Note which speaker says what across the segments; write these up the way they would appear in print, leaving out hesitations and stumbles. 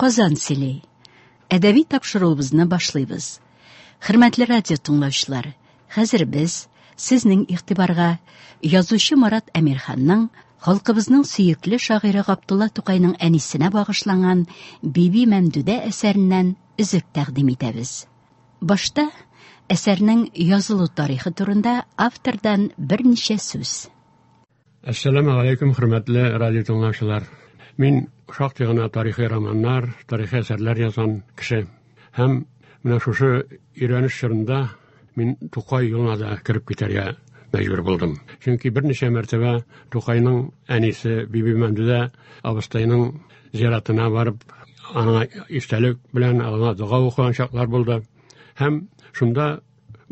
Speaker 1: Казан сили. Әдәби тапшыруыбызны башлыйбыз. Хөрмәтле радио тыңлаучылар, хәзер без сезнең игътибарга язучы Марат Әмирханның халкыбызның сөекле шагыйре Габдулла Тукайның әнисенә багышланган Биби Мәмдүдә әсәреннән үзек тәкъдим итәбез. Башта әсәрнең язылу тарихы турында автордан берничә сүз.
Speaker 2: Ассаламу алейкум, хөрмәтле радио тыңлаучылар. Мин шактый гына тарихи романнар, тарихи әсәрләр язган кеше. Һәм менә шушы өйрәнеш чорында мин Тукай юлына да кирип китәргә мәҗбүр булдым. Чөнки берничә мәртәбә Тукайның әнисе Биби Мәмдүдә абыстайның зиратына барып, ана истәлек белән ана дуга укыган чаклар булды. Һәм шунда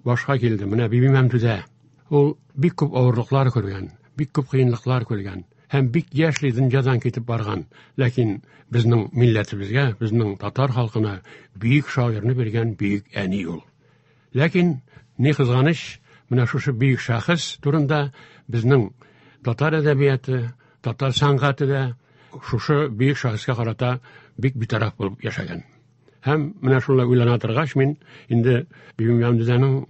Speaker 2: башка килде. Менә Биби Мәмдүдә. Ул бик күп авырлыклар күргән, бик күп кыенлыклар күргән. Һәм бик яшьли дөньядан китеп барган. Ләкин безнең милләтебезгә, безнең татар халкына бик шагыйрьне биргән бик әни ул. Ләкин ни кызганыч, менә шушы бик шәхес турында безнең татар әдәбияты, татар сәнгате дә шушы бик шәхескә карата бик битараф булып яшәгән. Һәм менә шулай уйлана торгач, мин инде Биби Мәмдүдәнең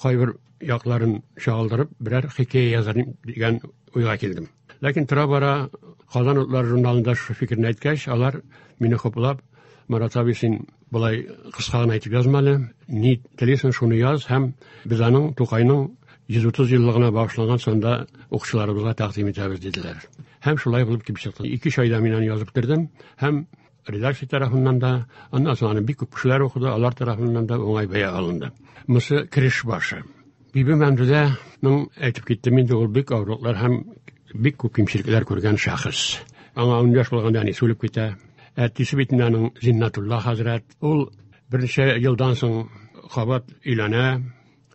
Speaker 2: кайбер якларын чагылдырып, берәр хикәя язарым дигән уйга килдем. Ләкин тора-бара Казан утлар журналында шу фикерне әйткәч, алар мине хуплап, Марат абый, син булай кыска гына әйтеп язмалы, ни телисең шуны яз, һәм без аның Тукайның 130 еллыгына багышланган сонда укучыларыбызга тәкъдим итәбез диделәр. Һәм шулай булып килеп чыкты. 2 айда мин аны язып бетердем, һәм редакция тарафыннан да, аннан соң аны бик күп кешеләр укыды, алар тарафыннан да уңай бәя алынды. Мысы киреш башы. Биби Мәмдүдәнең әйтеп киттем инде, ул бик авырлыклар һәм бик күп кимчелекләр күргән шәхес. Аңа 10 яшь булганда әнисе үлеп китә. Әтисе бит аның Зиннатулла хәзрәт. Ул берничә елдан соң кабат өйләнә.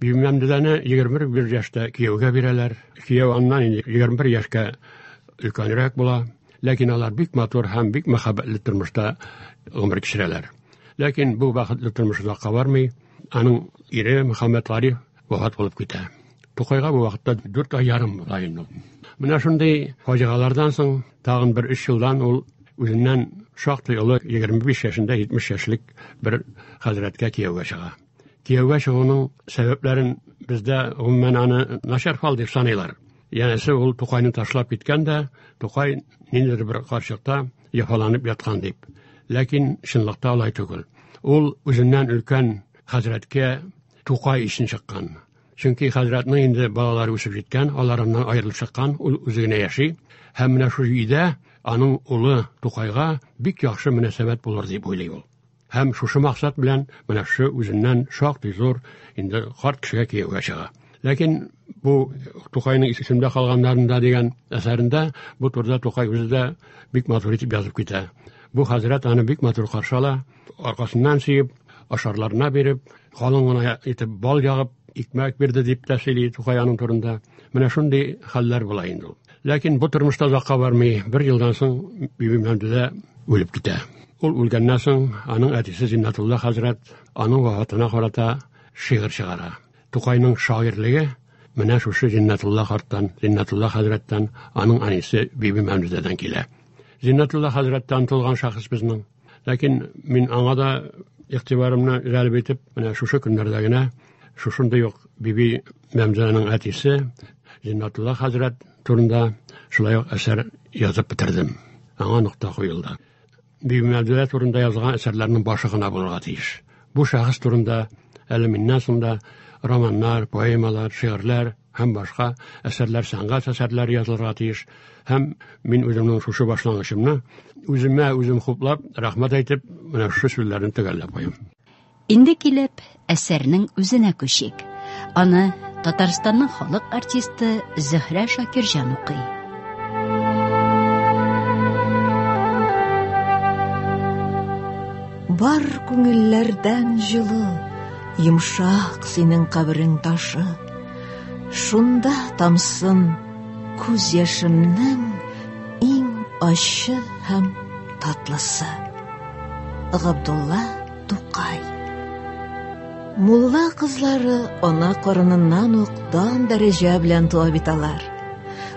Speaker 2: Биби Мәмдүдәне 21 яшьтә кияүгә бирәләр. Кияү аннан 21 яшькә өлкәнрәк була. Ләкин алар бик матур һәм бик мәхәббәтле тормышта гомер кичерәләр. Ләкин бу бәхетле тормыш озакка бармый. Аның ире Мөхәммәд Гариф вафат булып китә. Тукайга бу вакытта 4 ай ярым була инде. Менә шундый фаҗигалардан соң тагын бер 3 елдан ул үзеннән шактый олы 25 яшендә 70 яшьлек бер хәзрәткә кияүгә чыга. Кияүгә чыгуның сәбәпләрен бездә гомумән аны начар хал дип саныйлар. Янәсе ул Тукайны ташлап киткән дә, Тукай ниндидер бер карчыкта яфаланып яткан дип. Ләкин чынлыкта алай түгел. Ул үзеннән өлкән хәзрәткә Тукай өчен чыккан. Чөнки хәзрәтнең инде балалары үсеп җиткән, аларыннан аерылып чыккан, ул үзенә яши. Һәм менә шу өйдә аның улы Тукайга бик яхшы мөнәсәбәт булыр дип уйлый ул. Һәм шушы максат белән менә шу үзеннән шактый зур инде карт кешегә кияүгә чыга. Ләкин бу Тукайның исемдә калганнарында дигән әсәрендә бу турыда Тукай үзе дә бик матур итеп язып китә. Бу хәзрәт аны бик матур каршы ала, аркасыннан сөеп, ашарларына биреп, калын гына итеп бал ягып, икмәк бирде дип тәфсили Тукай аның турында. Менә шундый хәлләр була инде. Ләкин бу тормышта озакка бармый, 1 елдан соң Биби Мәмдүдә үлеп китә. Ул үлгәннән соң аның әтисе Зиннатулла хәзрәт аның вафатына карата шигырь чыгара. Тукайның шагыйрьлеге менә шушы Зиннатулла карттан, Зиннатулла хәзрәттән, аның әнисе Биби Мәмдүдәдән килә. Зиннатулла хәзрәттән тулган шәхес безнең. Ләкин мин аңа да игътибарымны җәлеп итеп, менә шушы көннәрдә генә шушындай ук Биби Мәмдүдәнең әтисе Зиннатулла хәзрәт турында шулай ук әсәр язып бетердем. Аңа нокта куелды. Биби Мәмдүдә турында язган әсәрләрнең башы гына булырга тиеш. Бу шәхес турында әле миннән соң да романнар, поэмалар, шигырьләр һәм башка әсәрләр, сәнгать әсәрләре язылырга тиеш. Һәм мин үземнең шушы башлангычымны үземә үзем хуплап, рәхмәт әйтеп, менә шушы сүзләрне төгәлләп куям.
Speaker 1: Инде килеп әсәрнең үзенә күчик. Аны Татарстанның халык артисты Зөһрә Шакирҗан укый.
Speaker 3: Бар күңелләрдән җылы, йомшак синең каберең ташы. Шунда тамсын күз яшемнең иң ачы һәм татлысы. Габдулла Тукай. Мулла кызлары ана карыныннан ук дан дәрәҗә белән туа бит алар.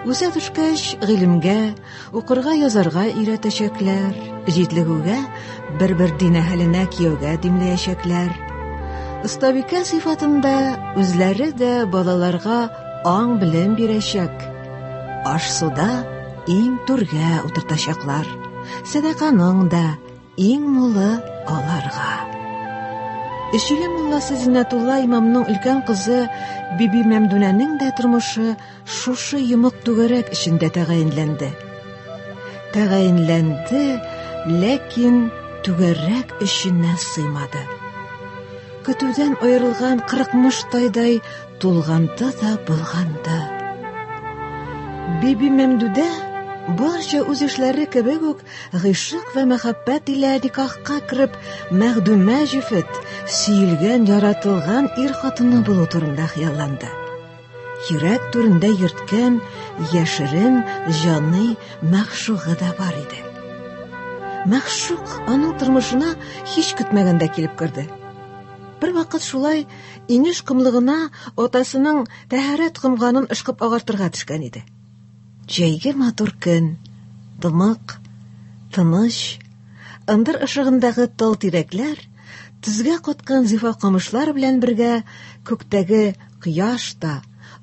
Speaker 3: Үсә төшкәч, гыйлемгә, укырга, язарга өйрәтәчәкләр, җитлегүгә, бер-бер динәһәленә кияүгә димләячәкләр. Остабикә сыйфатында үзләре дә балаларга аң белем бирәчәк. Аш-суда иң түргә утыртачаклар. Садаканың да иң мулы аларга. Эшеле мулласы Зиннәтулла имамның өлкән кызы Биби Мәмдүнәнең дә тормышы шушы йомык түгәрәк эшендә тәгаенләнде. Ләкин түгәрәк эшенә сыймады. Көтүдән аерылган 40 тайдай тулганды да булганды. Биби Мәмдүдә барча үз эшләре кебек үк гыйшык ва мәхәббәт илә никахка кереп, Мәхдүмә җифет, сөелгән, яратылган ир хатыны булу турында хыялланды. Йөрәк түрендә йөрткән яшерен, җаны мәгъшугы да бар иде. Мәгъшук аның тормышына һич көтмәгәндә килеп керде. Бер вакыт шулай инеш кымлыгына атасының тәһарәт кымганын ышкып агартырга төшкән иде. Җәйге матур көн, дымык, тыныч, ындыр ышыгындагы тал тирәкләр, тезгә каткан зифа камышлар белән бергә күктәге кояш та,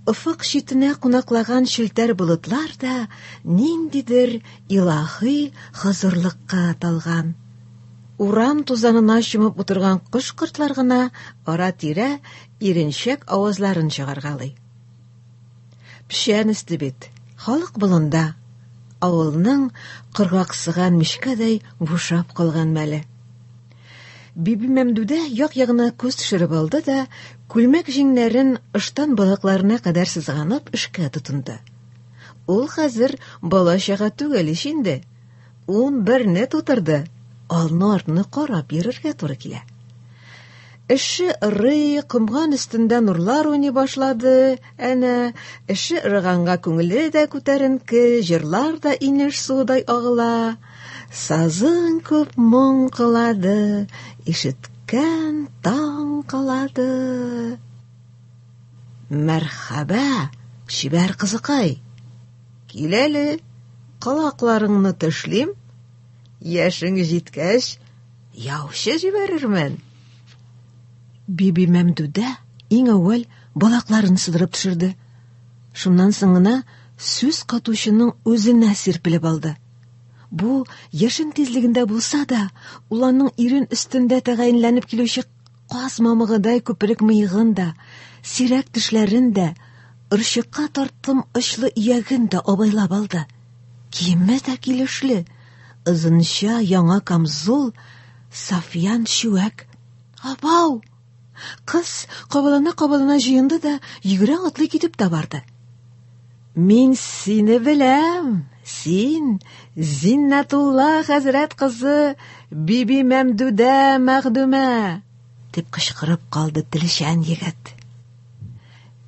Speaker 3: офык читенә кунаклаган челтәр болытлар да ниндидер илаһи хозурлыкка талган. Урам тузанына чумып утырган кош-кортлар гына ара-тирә иренчәк авазларын чыгаргалый. Пишән өсте бит, халык болында, авылның кыргаксыган мишкәдәй бушап калган мәле. Биби Мәмдүдә як-ягына күз төшереп алды да, күлмәк җиңнәрен ыштан балакларына кадәр сызганып эшкә тотынды. Ул хәзер бала-чага түгел ич инде. 11-не тутырды. Алны-артны карап йөрергә туры килә. Эше ырый, кымган өстендә нурлар уйный башлады. Әнә, эше ырганга күңеле дә күтәренке, җырлар да инеш судай агыла. Сазын күп моң кылады, ишеткән таң калады. Мәрхәбә, шибәр кызыкай. Киләле, колакларыңны тышлим. Яшың җиткәч, яучы җибәрермен. Биби Мәмдүдә иң әүвәл балакларын сыдырып төшерде. Шуннан соң гына сүз катучының үзенә сирпелеп алды. Бу яшен тизлегендә булса да, уланың ирен өстендә тәгаенләнеп килүче каз мамыгыдай күперек мыегын да, сирәк тешләрен дә, ырчыкка тартым очлы иягын да абайлап алды. Киеме дә килешле, ызынча яңа камзул, сафьян чүәк. Абау! Кыз кабалана җыенды да, йөгерә атлый китеп тә барды. Мин сине беләм. Син Зиннәтулла хәзрәт кызы Биби Мәмдүдә Мәхдүмә, дип кычкырып калды телчән егет.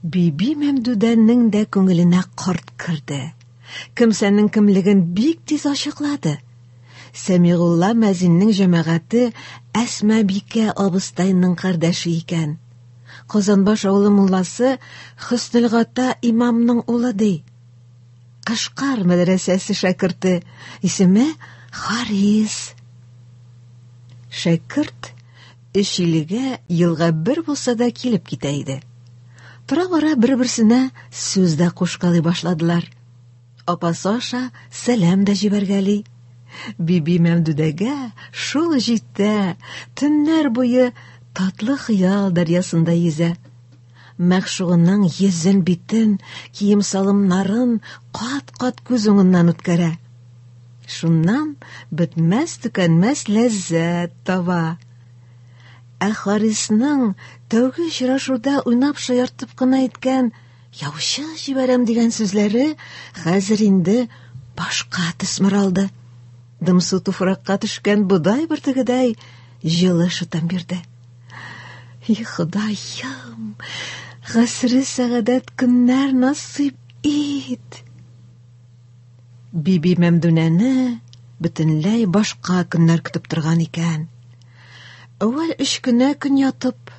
Speaker 3: Биби Мәмдүдәнең дә күңеленә карт керде. Кемсәнең кемлеген бик тиз ачыклады. Сәмигулла мәзиннең җәмәгате Әсмә бикә абыстайның кардәше икән. Казанбаш авылы мулласы Хөснелгата имамның улы ди. Кашкар мәдрәсәсе шәкерте, исеме Харис. Шәкерт эшилегә елга бер булса да килеп китә иде. Тора-бара бер-берсенә сүз дә кушкалый башладылар. Апасы аша сәлам дә җибәргәли. Биби Мәмдүдәгә шул җитә, төннәр буе татлы хыял дәрьясында йөзә. Мәгъшугының йөзен, битен, кием салымнарын кат-кат күз уңыннан үткәрә. Шуннан бетмәс-төкәнмәс ләззәт таба. Харисның тәүге очрашуда уйнап шаяртып кына әйткән «Яучы җибәрәм» дигән сүзләре хәзер инде башка төсмер алды. Дымсу туфракка төшкән бодай бөртегедәй җылы шытым бирде. Ходаем, гасры сәгадәт көннәр насыйп ит. Биби Мәмдүнәне бөтенләй башка көннәр көтеп торган икән. Әүвәл 3 көнә көн ятып,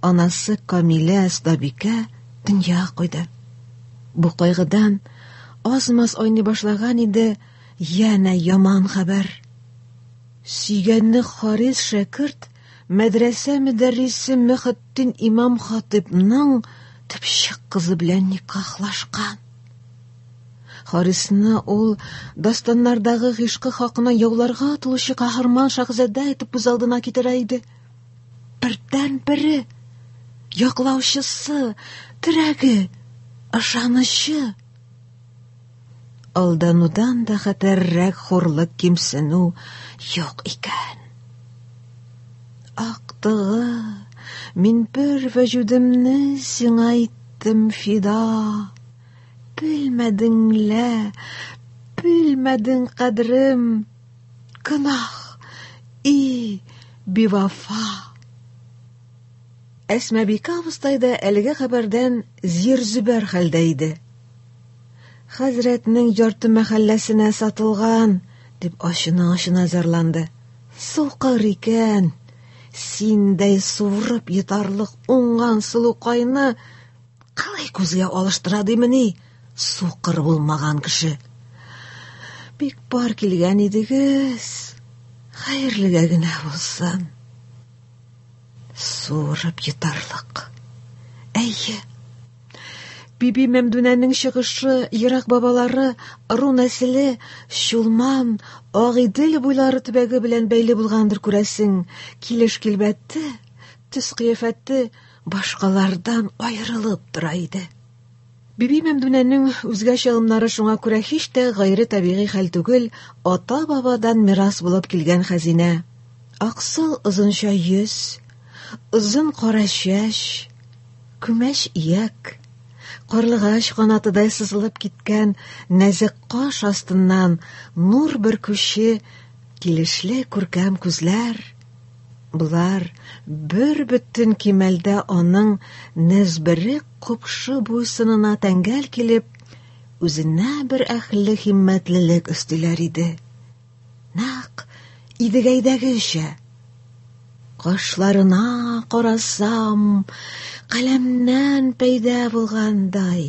Speaker 3: анасы Камилә Остабикә дөнья куйды. Бу кайгыдан азмас айный башлаган иде, янә яман хәбәр. Сөйгәнне Харис шәкерт мәдрәсә мөдәррисе Мөхетдин имам Хатибның төпчек кызы белән никахлашкан. Харисны ул дастаннардагы гыйшкы хакына яуларга тулучы каһарман шаһзадә итеп үз алдына китерә иде. Бердән-бире яклаучысы, терәге, ышанычы. Алданудан да хәтәррәк хурлык кимсенү юк икән. Актыгы, мин бер вәҗүдемне сиңа иттем фида. Белмәдеңлә, белмәдең кадерем, гынах, бивафа. Әсмәбикә абыстай да әлеге хәбәрдән зир-зөбәр хәлдә иде. Хәзрәтнең ярты мәхәлләсенә сатылган, дип ашына зарланды. Сукыр икән, синдәй суырып йотарлык уңган сылукайны калай күзгә алыштыра димени? Сукыр булмаган кеше. Бик бар килгән идегез, хәерлегә генә булсын. Суырып йотарлык. Әйе. Биби Мәмдүнәнең чыгышы, ерак бабалары, ыру нәселе, Чулман, Агыйдел буйлары төбәге белән бәйле булгандыр күрәсең. Килеш-килбәте, төс-кыяфәте башкалардан аерылып тора иде. Биби Мәмдүнәнең үзгә чыгымнары шуңа күрә һич тә гайры табигый хәл түгел, ата-бабадан мирас булып килгән хәзинә. Аксыл озынча йөз, озын кара чәч, күмәч ияк, карлыгач канатыдай сызылып киткән нәзек каш астыннан нур бөркүче килешле күркәм күзләр. Булар бер бөтен кимәлдә аның нәзбере купшы буйсынына тәңгәл килеп, үзенә бер әхле химмәтлелек өстиләр иде. Нәк идегәйдәгечә. Кашларына карасам, каләмнән пәйда булгандай,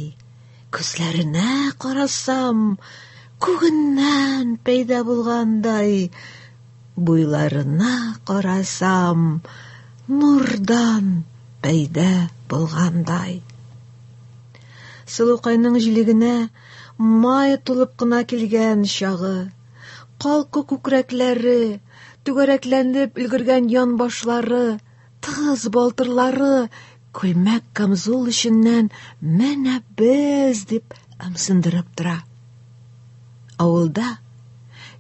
Speaker 3: күзләренә карасам, күгеннән пәйда булгандай, буйларына карасам, нурдан пәйда булгандай. Сылукайның җилегенә май тулып кына килгән чагы, калку күкрәкләре, түгәрәкләнеп өлгергән ян башлары, тыгыз балтырлары, күлмәк камзул эченнән менә без дип ымсындырып тора. Авылда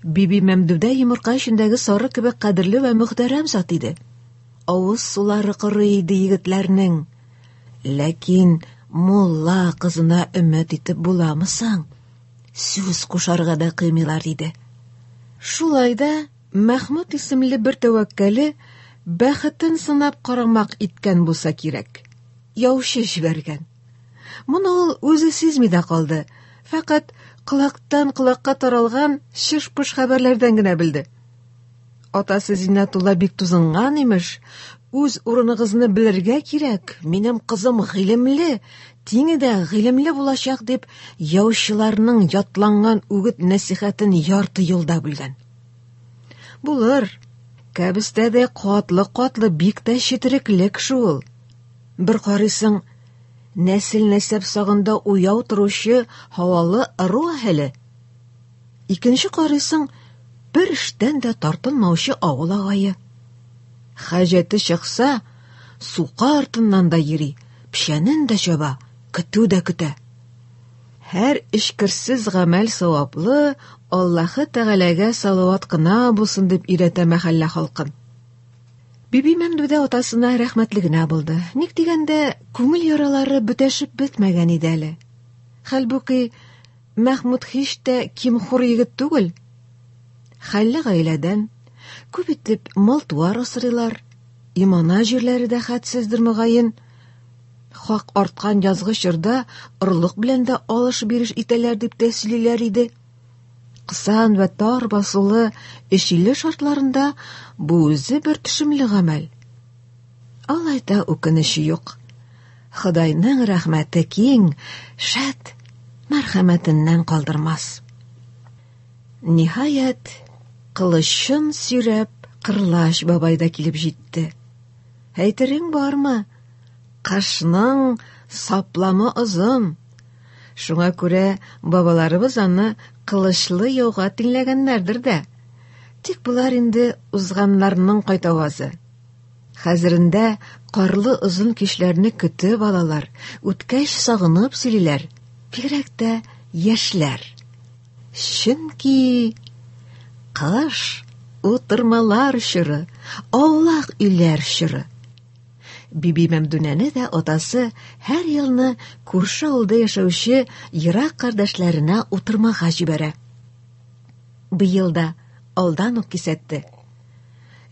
Speaker 3: Биби Мәмдүдә йомырка эчендәге сары кебек кадерле вә мөхтәрәм зат иде. Авыз сулары корый иде егетләрнең. Ләкин мулла кызына өмет итеп буламысың? Сүз кушарга да кыймыйлар иде. Шулай да Мәхмүд исемле бер тәвәккәле бәхетен сынап карамак иткән булса кирәк. Яучы җибәргән. Моны ул үзе сизми дә калды. Фәкать кылактан кылакка таралган шыш-пыш хәбәрләрдән генә белде. Атасы Зиннәтулла бик тузынган имеш. Үз урыныгызны белергә кирәк. Минем кызым гыйлемле, тиңе дә гыйлемле булачак дип яучыларның ятланган үгет нәсихәтен ярты юлда белгән. Булыр. Кәбестә дә катлы бик тә четереклек шул. Бер карыйсың, нәсел-нәсәп сагында уяу торучы һавалы ыру әһеле. Икенче карыйсың, бер эштән дә тартынмаучы авыл агае. Хаҗәте чыкса, сука артыннан да йөри, пешәнен дә чаба, көтү дә көтә. Һәр эшкерсез гамәл саваплы, Аллаһы Тәгаләгә салават кына булсын дип өйрәтә мәхәллә халкын. Биби Мәмдүдә атасына рәхмәтле генә булды. Ник дигәндә, күңел яралары бөтәшеп бетмәгән иде әле. Хәлбуки, Мәхмүд һич тә кимхур егет түгел. Хәлле гаиләдән, күп итеп мал-туар асрыйлар. Имана җирләре дә хәтсездер мөгаен. Хак арткан язгы чорда орлык белән дә алыш-биреш итәләр дип тәсвирлиләр иде. Кысан вә тар басулы эшиле шартларында бу үзе бер төшемле гамәл. Алай да үкенече юк. Худайның рәхмәте киң, шәт, мәрхәмәтеннән калдырмас. Ниһаят, Кылычын сүйрәп, Кырлач бабай да килеп җитте. Әйтерең бармы? Кашның сапламы озын. Шуңа күрә бабаларыбыз аны кылычлы яуга тиңләгәннәрдер дә. Тик булар инде узганнарның кайтавазы. Хәзерендә карлы озын кичләрне көтеп алалар, үткәч сагынып сөйлиләр. Бигрәк тә яшьләр. Чөнки кыш утырмалар чоры, аулак өйләр чоры. Биби Мәмдүнәне дә атасы һәр елны күрше авылда яшәүче ерак кардәшләренә утырмага җибәрә. Быел да алдан ук кисәтте.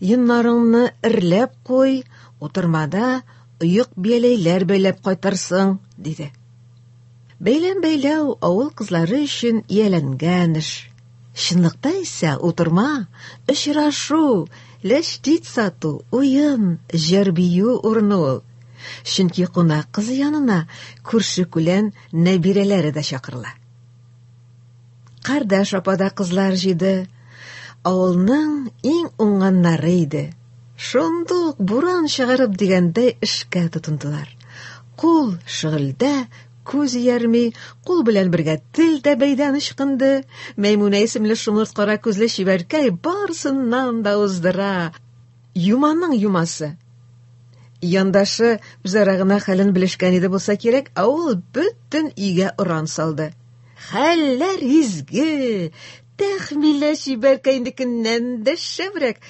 Speaker 3: Йоннарыңны эрләп куй, утырмада оек бияләйләр бәйләп кайтарсың, диде. Бәйләм-бәйләү авыл кызлары өчен ияләнгән эш. Чынлыкта исә утырма, очрашу, ләштит сату, уен, җыр-бию урыны ул. Чөнки кунак кызы янына күрше-күлән нәбирәләре дә чакырыла. Кардәш апада кызлар җыйды. Авылның иң уңганнары иде. Шундук буран чыгарып дигәндәй эшкә тотындылар. Кул шөгыльдә, күз ярмый, кул белән бергә тел дә бәйдән ычкынды. Мәймүнә исемле шомырт кара күзле чибәркәй барсыннан да уздыра. Юманың юмасы. Яндашы үзара гына хәлен белешкән иде булса кирәк, авыл бөтен өйгә уран салды. Хәлләр изге, тәхмилә чибәркәйнекеннән дә шәбрәк.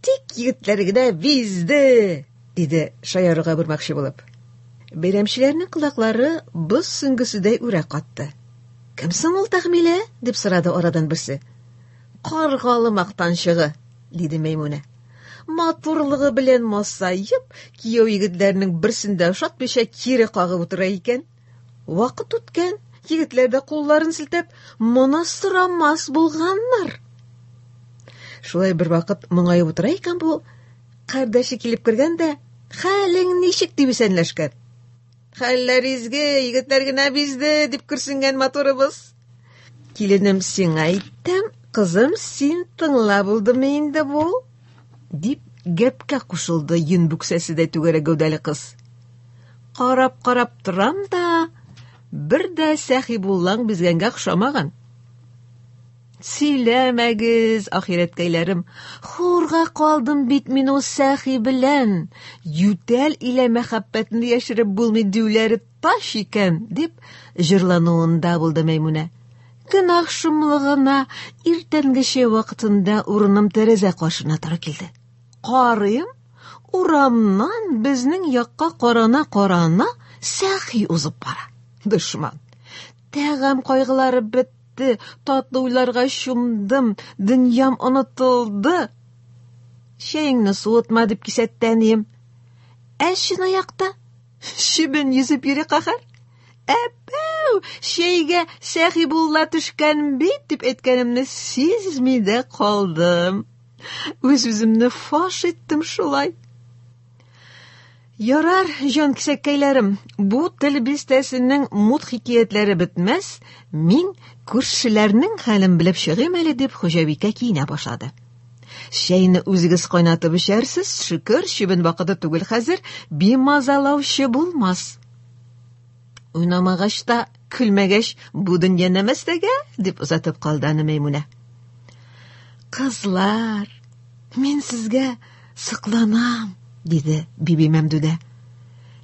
Speaker 3: Тик егетләр генә bizде, диде шаярыга бирмәкче булып. Бәйрәмчеләрнең колаклары боз сөңгеседәй үрә катты. Кем соң ул тәхмилә? Дип сорады арадан берсе. Каргалы мактанчыгы, диде Мәймүнә. Матурлыгы белән масаеп, кияү егетләрнең берсендә шатмыйча кире кагып утыра икән. Вакыт үткән, егетләр дә кулларын селтәп, моны сорамас булганнар. Шулай бер вакыт моңаеп утыра икән бу, кардәше килеп кергәндә, хәлең ничек дип исәнләшкән. Хәлләр изге, егетләр генә bizде, дип күрсенгән матурыбыз. Киленем сиңа әйттем, кызым син тыңлап булдымы инде бу? Дип гәпкә кушылды йөн бүксәседә түгәрә гәүдәле кыз. Карап торам да, бер дә Сәхибуллаң бизгәнгә охшамаган. Сөйләмәгез, ахирәткәйләрем, хурга калдым бит мин ул Сәхи белән. Ютәл илә мәхәббәтне яшереп булмый диләре таш икән, дип җырлануында булды Мәймүнә. Гөнаһ шумлыгына иртәнгече вакытында урыным тәрәзә кашына туры килде. Карыйм, урамнан безнең якка карана Сәхи узып бара. Дошман. Тәгам кайгылары бетте, татлы уйларга чумдым, дөньям онытылды. Шәеңне суытма дип кисәттәнем. Әшин аякта, шибен йөзеп йөри кахар. Әпәү, шәйгә Сәхибулла төшкән бит дип әйткәнемне сизми дә калдым. Үз-үземне фаш иттем шулай. Ярар, җан кисәккәйләрем, бу тел бистәсенең мут хикәятләре бетмәс, мин күршеләрнең хәлен белеп чыгыйм әле дип Хуҗабикә киенә башлады. Шәйне үзегез кайнатып эчәрсез, шөкер, чибен вакыты түгел хәзер, бимазалаучы булмас. Уйнамагач та, көлмәгәч, бу дөнья нәмәстәгә, дип узатып калды аны Мәймүнә. Кызлар, мин сезгә сыкланам, диде Биби Мәмдүдә.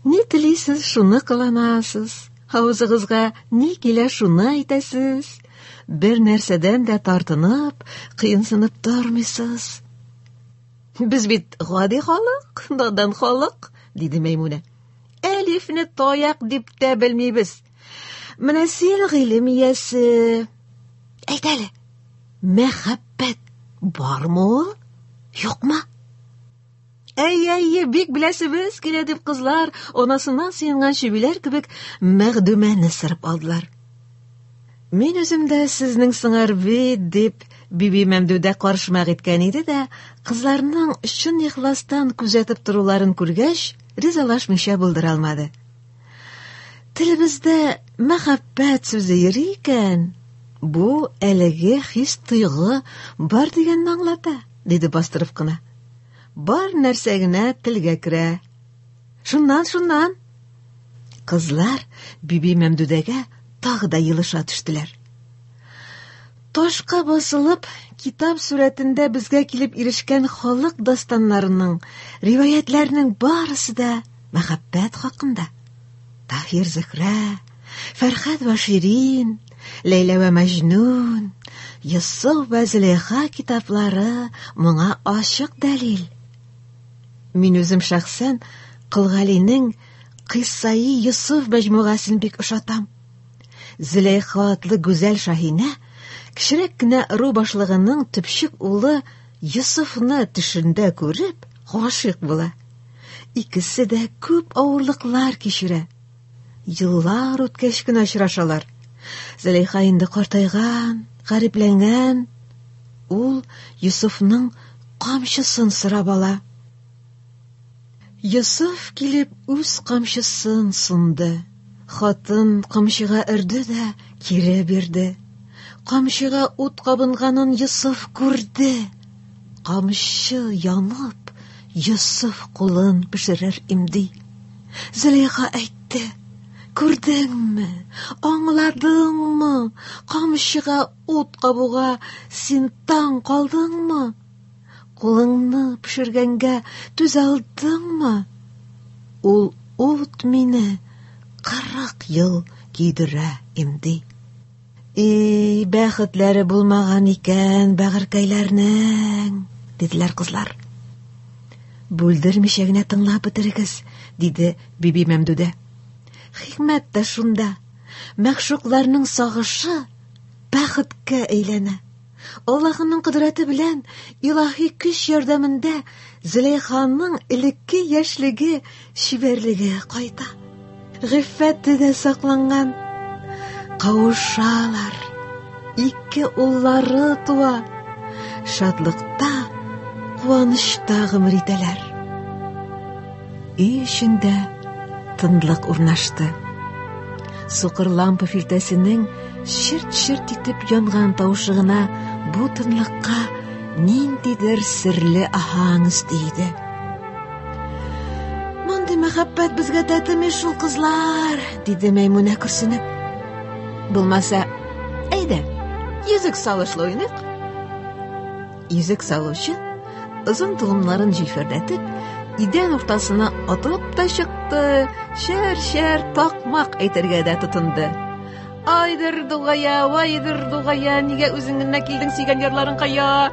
Speaker 3: Ни телисез, шуны кыланасыз. Авызыгызга ни килә, шуны әйтәсез. Бер нәрсәдән дә тартынып, кыенсынып тормыйсыз. Без бит гади халык, надан халык, диде Мәймүнә. Әлифне таяк дип тә белмибез. Менә син гыйлем иясе. Әйт әле, мәхәббәт бармы ул? Юкмы? Әй, бик беләсебез килә дип кызлар, анасыннан сыенган чибиләр кебек Мәгъдүмәне сырып алдылар. Мин үземдә сезнең сыңар бит дип Биби Мәмдүдә каршымак иткән иде дә, кызларның чын ихластан күзәтеп торуларын күргәч, ризалашмыйча булдыра алмады. Телебездә мәхәббәт сүзе йөри икән, Бу әлеге хис-тойгы бар дигәнне аңлата, диде бастырып кына. Бар нәрсә генә телгә керә. Шуннан. Кызлар Биби Мәмдүдәгә тагы да йылыша төштеләр. Ташка басылып, китап сурәтендә безгә килеп ирешкән халык дастаннарының, риваятләрнең барысы да мәхәббәт хакында. Таһир Зөһрә, Фәрхәт вә Ширин, Ләйлә вә Мәҗнүн, Йосыф вә Зөләйха китаплары моңа ачык дәлил. Мин үзем шәхсән Кылгалинең Кыссаи Йосыф мәҗмугасын бик ошатам. Зөләйха атлы гүзәл Шаһинә кечерәк кенә ыру башлыгының төпчек улы Йосыфны төшендә күреп гашыйк була. Икесе дә күп авырлыклар кичерә. Еллар үткәч кенә очрашалар. Зөләйха инде картайган, гарипләнгән. Ул Йосыфның камчысын сорап ала. Йосыф килеп үз камчысын сунды. Хатын камчыга өрде дә кире бирде. Камчыга ут кабынганын Йосыф күрде. Камчы янып, Йосыф кулын пешерер имди. Зөләйха әйтте: "Күрдеңме? Аңладыңмы? Камчыга ут кабуга син таң калдыңмы? Кулыңны пешергәнгә түзә алдыңмы? Ул ут мине 40 ел кидерә имди." Бәхетләре булмаган икән бәгыркәйләрнең, диделәр кызлар. Бүлдермичә генә тыңлап бетерегез, диде Биби Мәмдүдә. Хикмәт тә шунда. Мәхшукларның сагышы бәхеткә әйләнә. Аллаһның кодрәте белән илаһи көч ярдәмендә Зөләйханың элекке яшьлеге, чибәрлеге кайта. Гыйффәте дә сакланган. Кавышалар. Ике уллары туа. Шатлыкта, куанычта гомер итәләр. Өй эчендә тынлык урнашты. Сукыр лампа филтәсенең ширт-ширт итеп янган тавышы гына бу тынлыкка ниндидер серле аһаң өстейде. Мондый мәхәббәт безгә тәтеме шул, кызлар, диде Мәймүнә күрсенеп. Булмаса, әйдә, йөзек салышлы уйныйк. Йөзек салучы озын тулымнарын җилфердәтеп, идән уртасына атылып та чыкты, шәр-шәр такмак әйтергә дә тотынды. Айдыр дугая, нигә үзең генә килдең, сөйгән ярларың кая?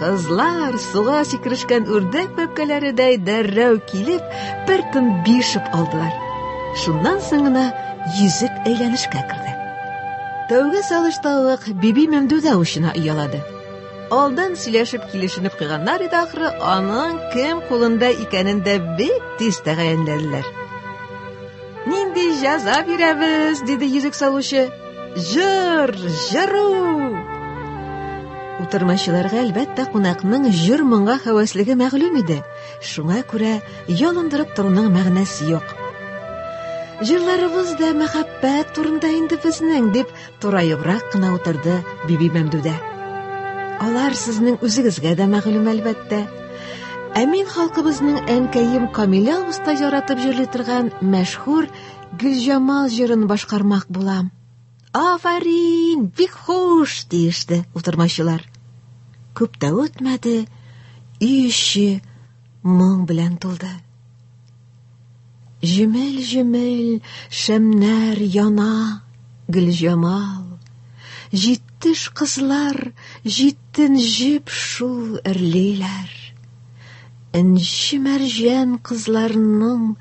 Speaker 3: Кызлар суга сикерешкән үрдәк бәбкәләредәй дәррәү килеп, бер тын бишеп алдылар. Шуннан соң гына йөзек әйләнешкә керде. Тәүге салышталык Биби Мәмдүдә ушына уялады. Алдан сөйләшеп килешенеп куйганнар иде, ахры, аның кем кулында икәнен дә бик тиз тәгаенләделәр. Нинди җәза бирәбез, диде йөзек салучы. Җыру. Утырмачыларга әлбәттә кунакның җыр-моңга хәвәслеге мәгълүм иде. Шуңа күрә ялындырып торуның мәгънәсе юк. Җырларыбыз да мәхәббәт турында инде безнең, дип турайыбрак кына утырды Биби Мәмдүдә. Алар сезнең үзегезгә дә мәгълүм әлбәттә. Ә мин халкыбызның әнкәем Камилә уста яратып җырлый торган мәшһүр Гөлҗамал җырын башкармак булам. Афарин, бик хуш, диеште утырмачылар. Күп тә үтмәде, өй эче моң белән тулды. Җемел-җемел шәмнәр яна, Гөлҗамал. Җиттеш кызлар, җиттен җеп шул әрлиләр. Энҗе мәрҗән кызларның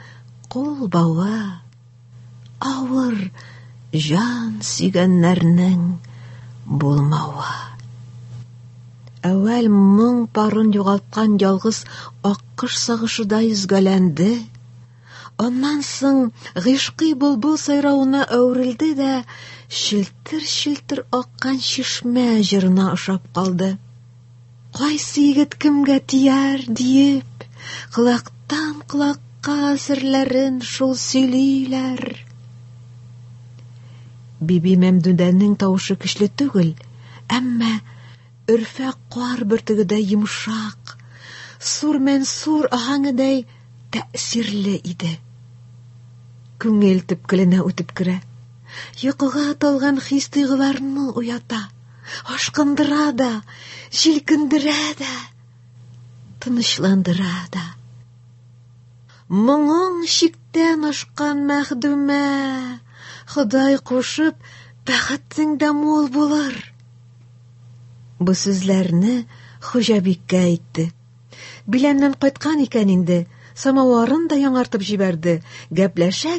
Speaker 3: кул бавы, авыр җан сөйгәннәрнең булмавы. Әүвәл моң парын югалткан ялгыз аккош сагышыда изгәләнде. Оннан соң гыйшкый булбул сайравына әверелде дә шилтер-шилтер аккан чишмә җырына ошап калды. Кайсы егет кемгә тияр диеп, колактан колакка серләрен шул сөйлиләр. Биби Мәмдүдәнең тауышы көчле түгел, әмма өрфәк кар бөртегедәй йомшак, сур-мәнсур аһаңыдай тәэсирле иде. Күңел төпкеленә үтеп керә. Йокыга талган хис-тойгыларны уята, ашкындыра да, җилкендерә дә, тынычландыра да. Моңың чиктән ашкан мәхдүмә, Ходай кушып, бәхетең дә мул булыр. Бу сүзләрне Хуҗабиккә әйтте. Биләмнән кайткан икән инде, самаварын да яңартып җибәрде. Гәпләшә,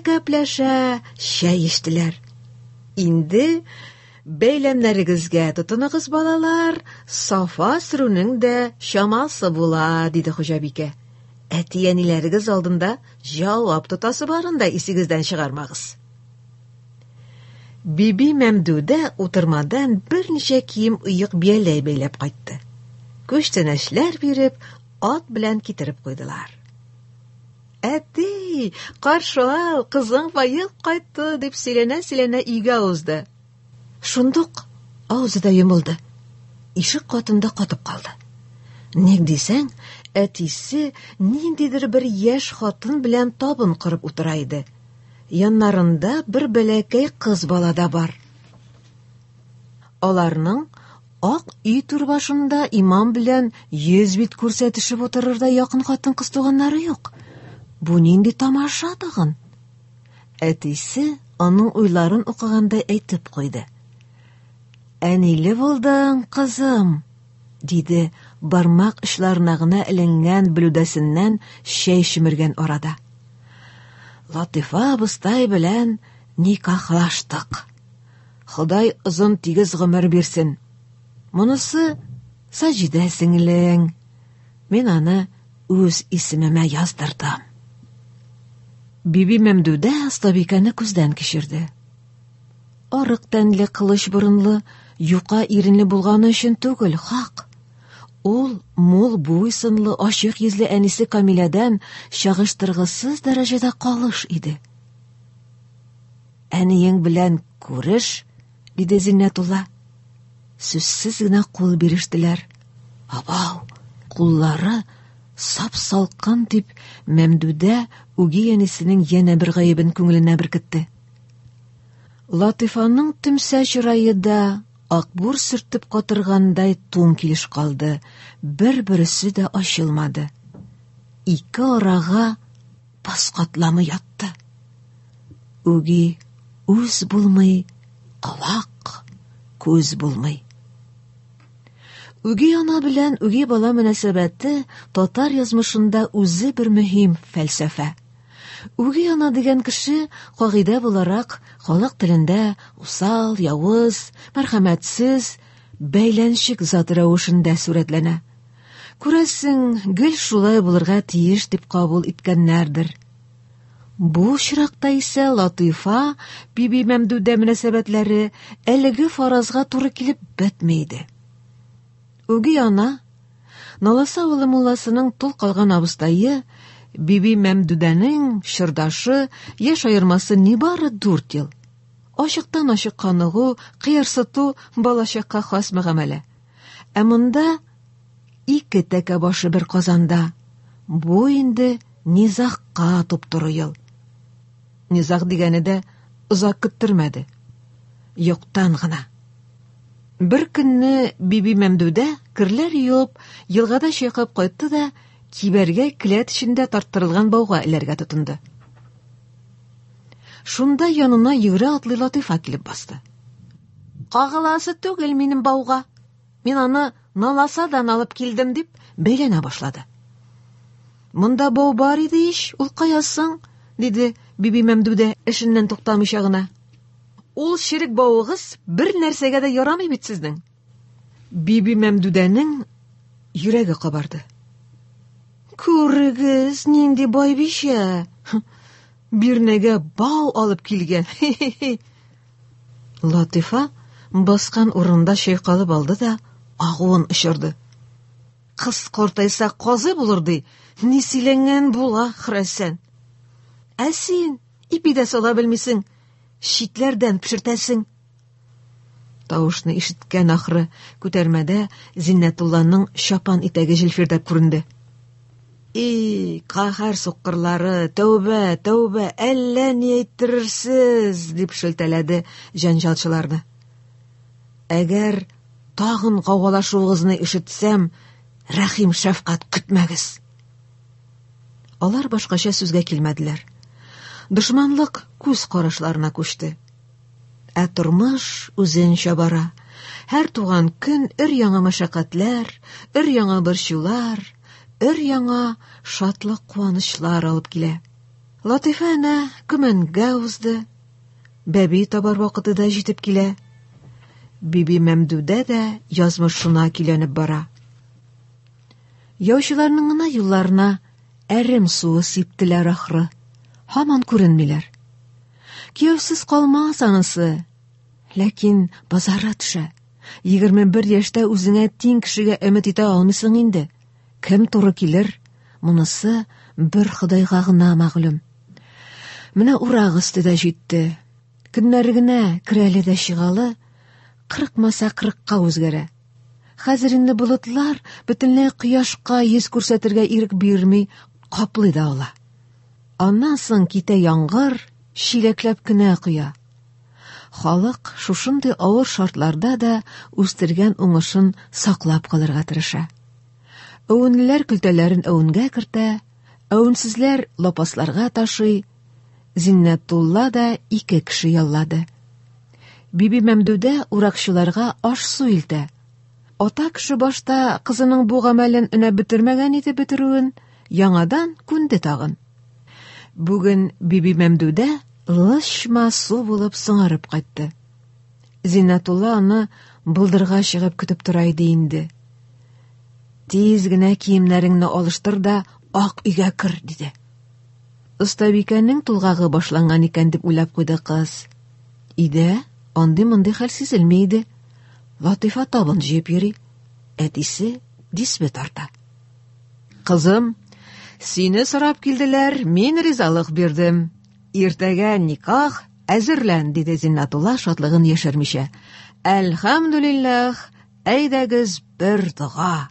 Speaker 3: чәй эчтеләр. Инде бәйләмнәрегезгә тотыныгыз, балалар, Сафа сөрүнең дә чамасы була, диде Хуҗабикә. Әти-әниләрегез алдында җавап тотасы барында исегездән чыгармагыз. Биби Мәмдүдә утырмадан берничә кием ыек бияләй бәйләп кайтты. Күчтәнәчләр биреп, ат белән китереп куйдылар. Әти, каршы ал, кызың байып кайтты, дип сөйләнә өйгә узды. Шундук авызы да йомылды. Ишек катында катып калды. Ник дисәң, әтисе ниндидер бер яшь хатын белән табын кырып утыра иде. Яннарында бер бәләкәй кыз бала да бар. Аларның ак өй турбашында имам белән йөз бит күрсәтешеп утырырда якын хатын кыз туганнары юк. Бу нинди тамаша тагын? Әтисе аның уйларын укыгандай әйтеп куйды. Әниле булдың, кызым, диде бармак очларына гына эленгән блюдәсеннән чәй шимергән арада. Латифа абыстай белән никахлаштык. Ходай озын тигез гомер бирсен. Монысы Саҗидә сеңлең. Мин аны үз исемемә яздырдым. Биби Мәмдүдә Остабикәне күздән кичерде. Арык тәнле, кылыч борынлы, юка иренле булганы өчен түгел, хак. Ул мул буйсынлы, ачык йөзле әнисе Камиләдән чагыштыргысыз дәрәҗәдә калыш иде. Әниең белән күреш, диде Зиннәтулла. Сүзсез генә кул бирештеләр. Абау, куллары сап-салкын дип Мәмдүдә үги әнисенең янә бер гаебен күңеленә беркетте. Латифаның төмсә чырае да акбур сөртеп катыргандай тун килеш калды. Бер-берсе дә ачылмады. Ике арага паскатламы ятты. Үги үз булмый, калак күз булмый. Үги ана белән үги бала мөнәсәбәте татар язмышында үзе бер мөһим фәлсәфә. Үги ана дигән кеше кагыйдә буларак халык телендә усал, явыз, мәрхәмәтсез, бәйләнчек зат рәвешендә сурәтләнә. Күрәсең, гел шулай булырга тиеш дип кабул иткәннәрдер. Бу очракта исә Латифа, Биби Мәмдүдә мөнәсәбәтләре әлеге фаразга туры килеп бетмәйде. Үги ана, Наласа улы мулласының тол калган абыстайы, Биби Мәмдүдәнең чырдашы, яшь айырмасы нибары 4 ел. Ашыктан ашык каныгу, кыерсыту балачакка хас мөгамәлә. Ә монда 2 тәкә башы бер казанда. Бу инде низакка топтыру ел. Низак дигәне дә озак көттермәде. Юктан гына. Бер көнне Биби Мәмдүдә кирләр юып, елгада чайкап кайтты да кибәргә келәт эчендә тарттырылган бауга эләргә тотынды. Шунда янына йөгерә атлый Латифа килеп басты. Кагыласы түгел минем бауга. Мин аны Наласадан алып килдем дип бәйләнә башлады. Монда бау бар иде ич, ул каясың, диде Биби Мәмдүдә эшеннән туктамыйча гына. Ул ширик бауыгыз бер нәрсәгә дә ярамый бит сезнең. Биби Мәмдүдәнең йөрәге кабарды. Күрегез, нинди бай бишә. Бирнәгә бау алып килгән. Латифа баскан урында чайкалып алды да агуын ишырды. Кыз картайса казы булыр ди. Ни сөйләнгән була, хрәсән. Ә син ипидә сала белмисең, шитләрдән пешертәсең. Тавышны ишеткән ахры, күтәрмәдә Зиннәтулланың чапан итәге җилфердәп күренде. Каһәр суккырлары, тәүбә, тәүбә, әллә ни әйттерерсез, дип шелтәләде җанҗалчыларны. Әгәр тагын каугалашуыгызны ишетсәм, рәхим шәфкать көтмәгез. Алар башкача сүзгә килмәделәр. Дошманлык күз карашларына күчте. Ә тормыш үзенчә бара. Һәр туган көн өр-яңа мәшәкатьләр, өр-яңа борчулар, өр-яңа шатлык куанычлар алып килә. Латифа әнә көмәнгә узды. Бәби табар вакыты да җитеп килә. Биби Мәмдүдә дә язмышына киләнеп бара. Яучыларның гына юлларына әрем суы сиптеләр ахры. Һаман күренмиләр. Кияүсез калмас анысы. Ләкин базара төшә. 21 яшьтә үзеңә тиң кешегә өмет итә алмыйсың инде. Кем туры килер? Монысы бер Худайга гына мәгълүм. Менә урак өсте дә җитте. Көннәр генә керәле дә чыгалы, 40 40-ка үзгәрә. Хәзер инде болытлар бөтенләй кояшка йөз күрсәтергә ирек бирми, каплый да ала. Аннан соң китә яңгыр, шиләкләп кенә коя. Халык шушындый авыр шартларда да үстергән уңышын саклап калырга тырыша. Әвенләр көлтәләрен әвенгә кертә, әвенсезләр лапасларга ташый. Зиннәтулла да 2 кеше яллады. Биби Мәмдүдә уракчыларга аш-су илтә. Ата кеше башта кызының бу гамәлен өнә бетермәгән иде бетерүен, яңадан күнде тагын. Бүген Биби Мәмдүдә лышма су булып сыңарып кайтты. Зиннәтулла аны булдырга чыгып көтеп тора иде инде. Тиз генә киемнәреңне алыштыр да ак өйгә кер, диде. Остабикәнең тулгагы башланган икән дип уйлап куйды кыз. Иде, андый-мондый хәл сизелми иде. Латифа табын җыеп йөри. Әтисе дисбе тарта. Кызым, сине сорап килделәр, мин ризалык бирдем. Иртәгә никах әзерлән, диде Зиннәтулла шатлыгын яшермичә. Әлхәмдүлиллаһ, әйдәгез бер дуга.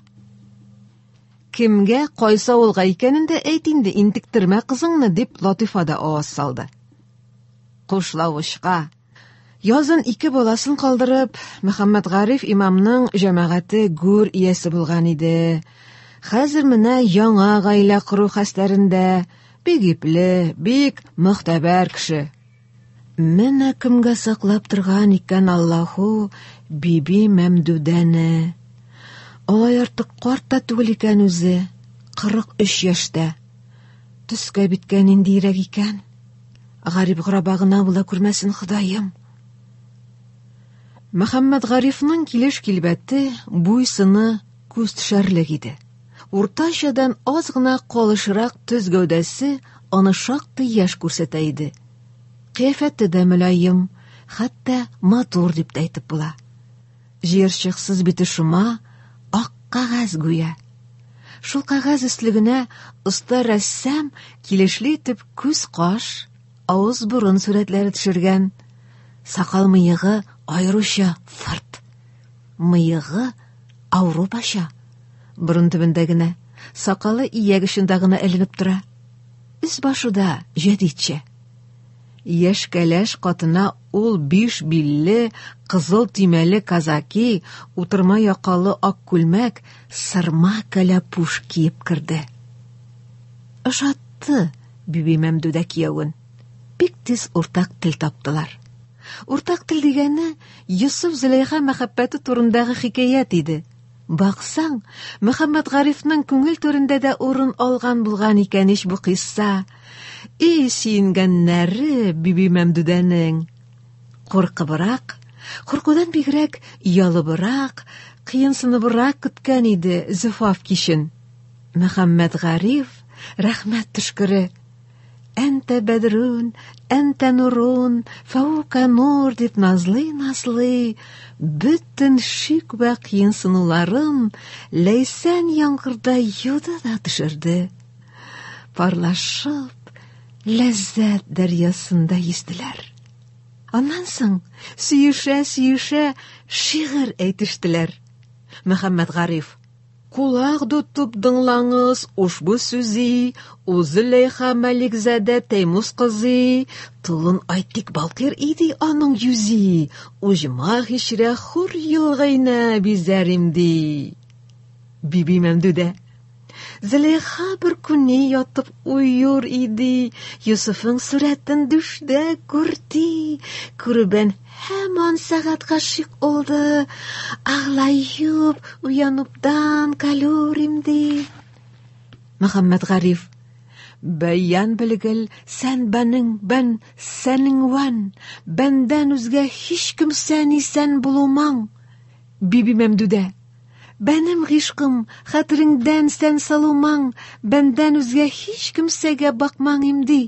Speaker 3: Кемгә кайсы авылга икәнен дә әйт инде, интектермә кызыңны, дип Латифа да аваз салды. Кушлавышка. Язын 2 баласын калдырып, Мөхәммәд Гариф имамның җәмәгате гүр иясе булган иде. Хәзер менә яңа гаилә кору хәстәрендә, бик ипле, бик мөхтәбәр кеше. Менә кемгә саклап торган икән Аллаһу Биби Мәмдүдәне. Алай артык карт та түгел икән үзе, 43 яшьтә. Төскә биткән индирәк икән. Гарип гырабагына була күрмәсен Ходаем. Мөхәммәд Гарифның килеш-килбәте, буй-сыны күз төшәрлек иде. Уртачадан аз гына калышрак төз гәүдәсе аны шактый яшь күрсәтә иде. Кыяфәте дә мөлаем, хәтта матур дип әйтеп була. Җыерчыксыз бите шума, ак кагаз гүя. Шул кагаз өстлегенә оста рәссам килешле итеп күз каш, авыз бурын сурәтләре төшергән. Сакал мыегы айруча фырт. Мыегы Ауропача. Бурын төбендә генә, сакалы ияк очында гына эленеп тора. Үз башында җәдидчә. Яшь кәләш катына ул 5 билле, кызыл тимәле казаки, утырма якалы ак күлмәк, сырма кәләпүш киеп керде. Ышатты Биби Мәмдүдә кияүен. Бик тиз уртак тел таптылар. Уртак тел дигәне Йосыф Зөләйха мәхәббәте турындагы хикәят иде. Баксаң, Мөхәммәд Гарифның күңел түрендә дә урын алган булган икән ич бу кисса. Сөенгәннәре Биби Мәмдүдәнең. Куркыбрак, куркудан бигрәк ялыбрак, кыенсыныбрак көткән иде зифаф кичен. Мөхәммәд Гариф рәхмәт төшкере. Әнтә бәдрун, әнтә нурун, фаука нур дип назлый, бөтен шик вә кыенсынуларын ләйсән яңгырда юды да төшерде. Парлашып, ләззәт дәрьясында yüзділәр. Аннан соң сөешә-сөешә шигырь әйтештеләр. Мөхәммәд Гариф: Кулак тотып дыңлаңыз ушбу сүзи, у Зөләйха Мәликзадә Тәймүз кызы, тылын айтик балкыр иди аның юзи, уҗма хишрә хур елгайна бизәримди. Биби Мәмдүдә: Зөләйха бер күнне ятып уйыр иди, Юсуфның сурәтен düşдә күрде, күрбән һаман сәгать гашык oldu, ağlayıp uyanıpdan kalуримди. Мөхәммәд Гариф: Бәян белгел, сән бәнең, бән сәнең ван, бәндән үзгә һич кемсәни сән булумаң. Биби Мәмдүдә: Бәнем гышкым, хәтереңдән сән салумаң, бәндән үзгә һич кемсәгә бакмаң имди.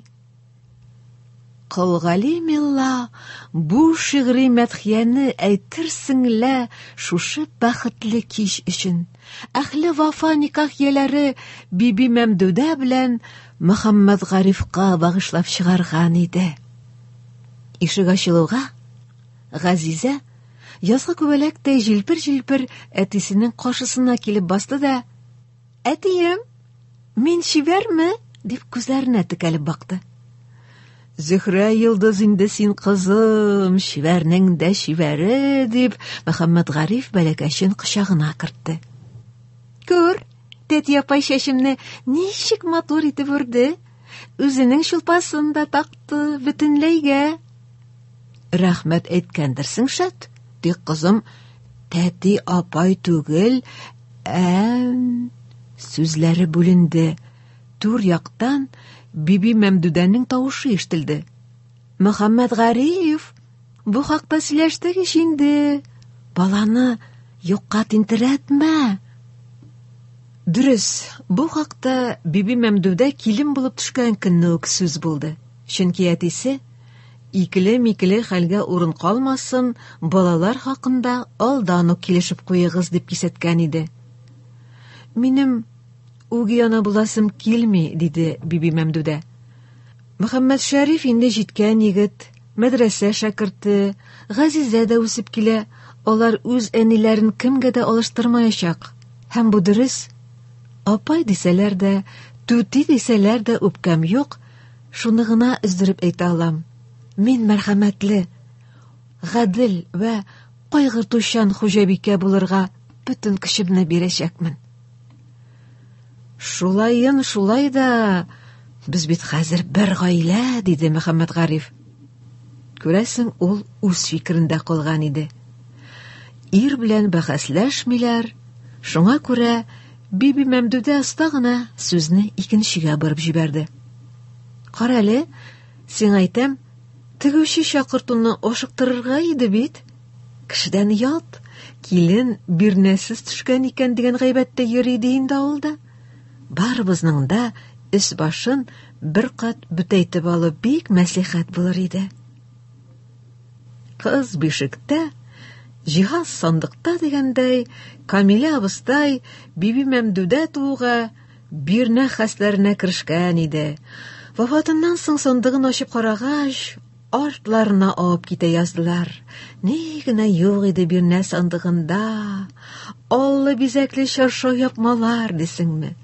Speaker 3: Кылгали милла, бу шигъри мәдхияне әйтерсеңлә шушы бәхетле кич өчен. Әхле вафа никах яләре Биби Мәмдүдә белән Мөхәммәд Гарифка багышлап чыгарган иде. Ишек ачылуга Газизә язгы күбәләктәй җилпер-җилпер әтисенең каршысына килеп басты да: "Әтием, мин шибәрме?" дип күзләренә текәлеп бакты. Зөһрә йылдыз инде син кызым, шибәрнең дә шибәре, дип Мөхәммәд Гариф бәләкәчен кочагына кертте. Күр, тәти апай шәшемне ничек матур итеп үрде, үзенең шулпасын да такты бөтенләйгә. Рәхмәт әйткәндерсең шәт, тик кызым, тәти апай түгел, сүзләре бүленде. Түр яктан Биби Мәмдүдәнең тавышы ишетелде. Мөхәммәд Гариф, бу хакта сөйләштек инде. Баланы юкка тинтерәтмә. Дөрес, бу хакта Биби Мәмдүдә килен булып төшкән көнне үк сүз булды. Чөнки әтисе икеле-микеле хәлгә урын калмасын, балалар хакында алдан ук килешеп куегыз дип кисәткән иде. Минем угияна буласым килми, диде Биби Мәмдүдә. Мөхәммәд Шәриф инде җиткән егет, мәдрәсә шәкерте, Газизә дә үсеп килә, алар үз әниләрен кемгә дә алыштырмаячак. Һәм бу дөрес. Апай дисәләр дә, түти дисәләр дә үпкәм юк, шуны гына өздереп әйтә алам. Мин мәрхәмәтле, гадел вә кайгыртучан хуҗабикә булырга бөтен көчемне бирәчәкмен. Шулайын, шулай да, без бит хәзер бер гаилә, диде Мөхәммәд Гариф. Күрәсең, ул үз фикерендә калган иде. Ир белән бәхәсләшмиләр, шуңа күрә Биби Мәмдүдә оста гына сүзне икенчегә борып җибәрде. Кара әле, син әйтәм, тегүче чакыртуны ашыктырырга иде бит. Кешедән ят, килен бирнәсез төшкән икән дигән гайбәттә йөри ди инде авылда. Барыбызның да үс башын бер кат бүтәйтеп алып бик мәслихәт булыр иде. Кыз бишектә, җиһаз сандыкта дигәндәй, Камилә абыстай Биби Мәмдүдә тууга бирнә хәсләренә керешкән иде. Вафатыннан соң сандыгын ачып карагач, артларына алып китә яздылар. Ни генә юк иде бирнә сандыгында. Аллы бизәкле чаршау япмалар дисеңме?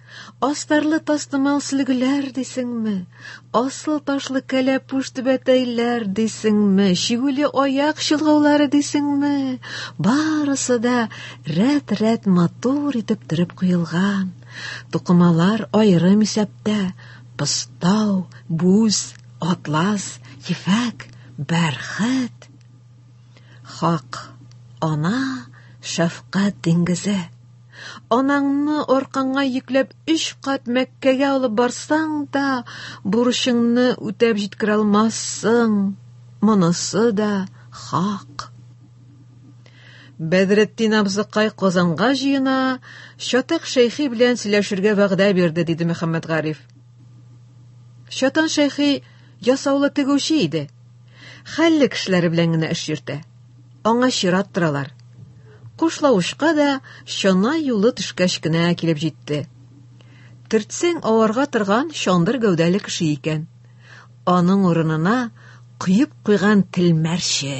Speaker 3: Астарлы тастымал сөлгеләр дисеңме? Асыл ташлы кәләпүш түбәтәйләр дисеңме? Шигүле аяк чылгаулары дисеңме? Барысы да рәт-рәт матур итеп төреп куелган. Тукымалар аерым исәптә: пыстау, буз, атлас, ефәк, бәрхәт. Хак, ана, шәфкать диңгезе. Анаңны аркаңа йөкләп 3 кат Мәккәгә алып барсаң да, бурычыңны үтәп җиткерә алмассың. Монысы да хак. Бәдретдин абзыкай Казанга җыена, Шатак шәйхи белән сөйләшергә вәгъдә бирде, диде Мөхәммәд Гариф. Шатан шәйхи ясаулы тегүче иде. Хәлле кешеләре белән генә эш йөртә. Аңа чират торалар. Кушлавышка да чана юлы төшкәч кенә килеп җитте. Төртсәң аварга торган чандыр гәүдәле кеше икән. Аның урынына кыйып куйган телмәрче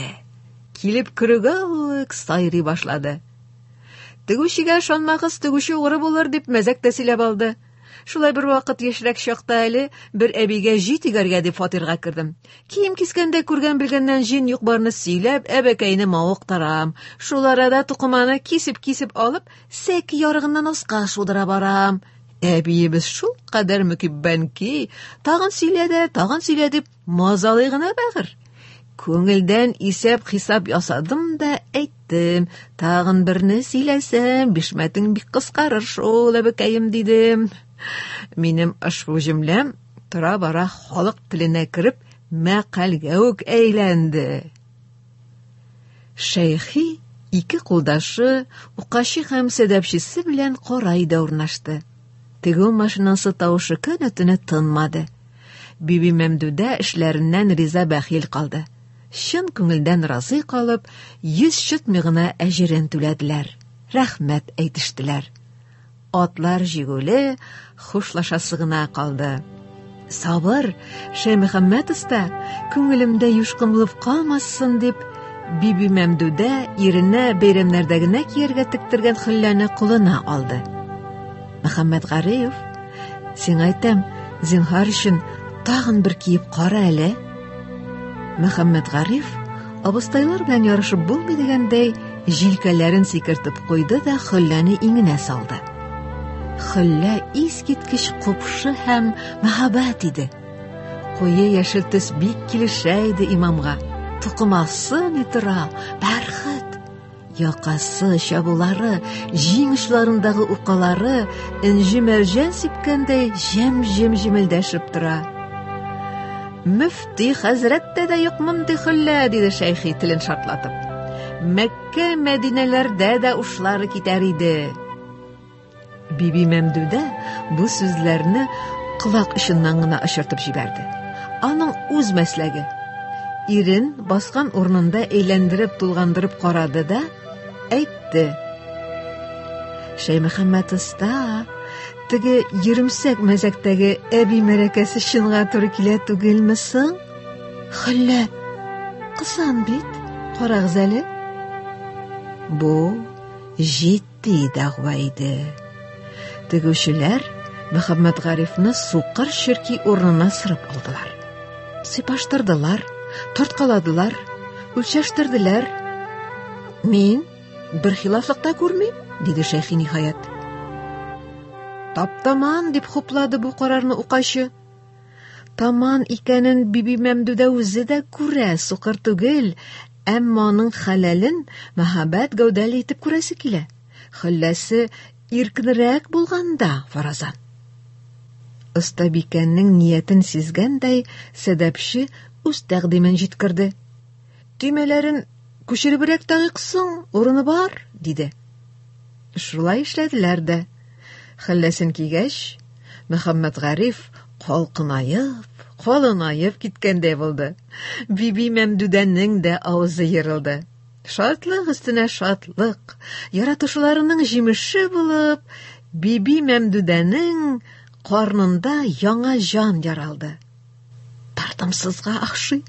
Speaker 3: килеп керүгә үк сайрый башлады. Тегүчегә ышанмагыз, тегүче угры булыр дип мәзәк тә сөйләп алды. Шулай бер вакыт яшьрәк чакта әле бер әбигә җи тигәргә дип фатирга кердем. Кием кискәндә күргән белгәннән җин юк барны сөйләп, әбәкәйне мавыктырам. Шул арада тукыманы кисеп алып, сәк ярыгыннан аска шудыра барам. Әбиебез шул кадәр мөкиббән ки, тагын сөйлә дип мазалый гына бәгыр. Күңелдән исәп-хисап ясадым да әйттем. Тагын берне сөйләсәм, бишмәтең бик кыскарыр шул, әбәкәем дидем. Минем ошбу җөмләм тора-бара халык теленә кереп, мәкалгә үк әйләнде. Шәйхи ике кулдашы, укачы һәм сәдәпчесе белән карайда урнашты. Тегү машинасы тавышы көне-төне тынмады. Биби Мәмдүдә эшләреннән риза бәхил калды. Шын күңелдән разый калып, 100 чытмый гына әҗерен түләделәр. Рәхмәт әйтештеләр. Атлар җигүле, хушлашасы гына калды. Сабыр, Шәймөхәммәт уста, күңелемдә юшкын булып калмасын дип, Биби Мәмдүдә иренә бәйрәмнәрдә генә кияргә тектергән хилләне кулына алды. Мөхәммәд Гариф, син әйтәм, зинһар өчен тагын бер киеп кара әле. Мөхәммәд Гариф абыстайлар белән ярышып булмый дигәндәй җилкәләрен сикертеп куйды да хилләне иңенә салды. Хиллә искиткеч купшы һәм мәхәббәт иде. Куе яшел төс бик килешә иде имамга. Тукымасы нитра, бәрхәт. Якасы, чабулары, җиңешләрендәге укалары инҗи-мәрҗән сипкәндәй җем-җем җимелдәшеп тора. Мөфти хәзрәттә дә юк мондай хиллә, диде шәйхи телен шартлатып. Мәккә, Мәдинәләрдә дә ушлары китәр иде. Биби Мәмдүдә бу сүзләрне кулак очыннан гына ышыртып җибәрде. Аның үз мәсләге. Ирен баскан урынында әйләндереп тулгандырып карады да әйтте. Шәймөхәммәт уста, теге йөрмсәк мәзәктәге әби мәрәкәсе чынга туры килә түгелме соң? Хәллә, кысан бит, карагыз әле. Бу җитди дәгъва иде. Тегүчеләр Мөхәммәд Гарифны сукыр ширки урынына сырып алдылар. Сыйпаштырдылар, тарткаладылар, үлчәштерделәр. Мин бер хилафлыкта күрмим, диде шәйхи ниһаят. Таптаман дип хуплады бу карарны укачы. Таман икәнен Биби Мәмдүдә үзе дә күрә, сукыр түгел, әмма аның хәләлен мәхәббәт гәүдәле итеп күрәсе килә. Хәлләсе иркенрәк булганда фаразан. Остабикәннең ниятен сизгәндәй, сәдәпче үз тәкъдимен җиткерде. Төймәләрен күчеребрәк тагыксың, урыны бар, диде. Шулай эшләделәр дә. Хәлләсен кигәч, Мөхәммәд Гариф калынайып киткәндәй булды. Биби Мәмдүдәнең дә авызы йырылды. Шатлык өстенә шатлык, яратышуларының җимеше булып, Биби Мәмдүдәнең карнында яңа җан яралды. Тартымсызга ахшый,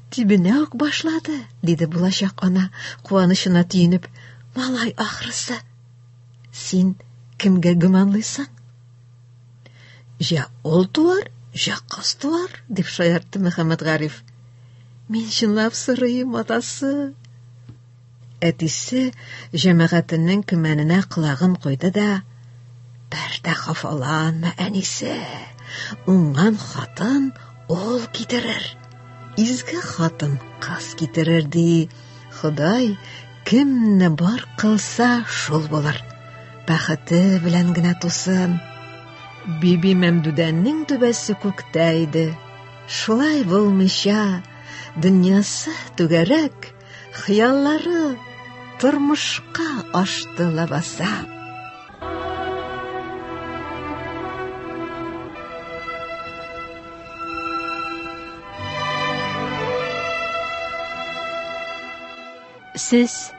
Speaker 3: тибенә үк башлады, диде булачак ана, куанычына тиенеп. Малай ахрысы. Син кемгә гыманлыйсың? Җә ул туар, җә кыз туар, дип шаяртты Мөхәммәд Гариф. Мин чынлап сорыйм, атасы. Әтисе җәмәгатенең кемәненә кылагын куйды да, бәрдә хафаланма, әнисе. Уңган хатын ул китерер. Изге хатын кыз китерер ди. Ходай кемне бар кылса шул булыр. Бәхете белән генә тусын. Биби Мәмдүдәнең түбәсе күктә иде. Шулай булмыйча, дөньясы түгәрәк, хыяллары тормышка ашты лабаса.
Speaker 1: Сез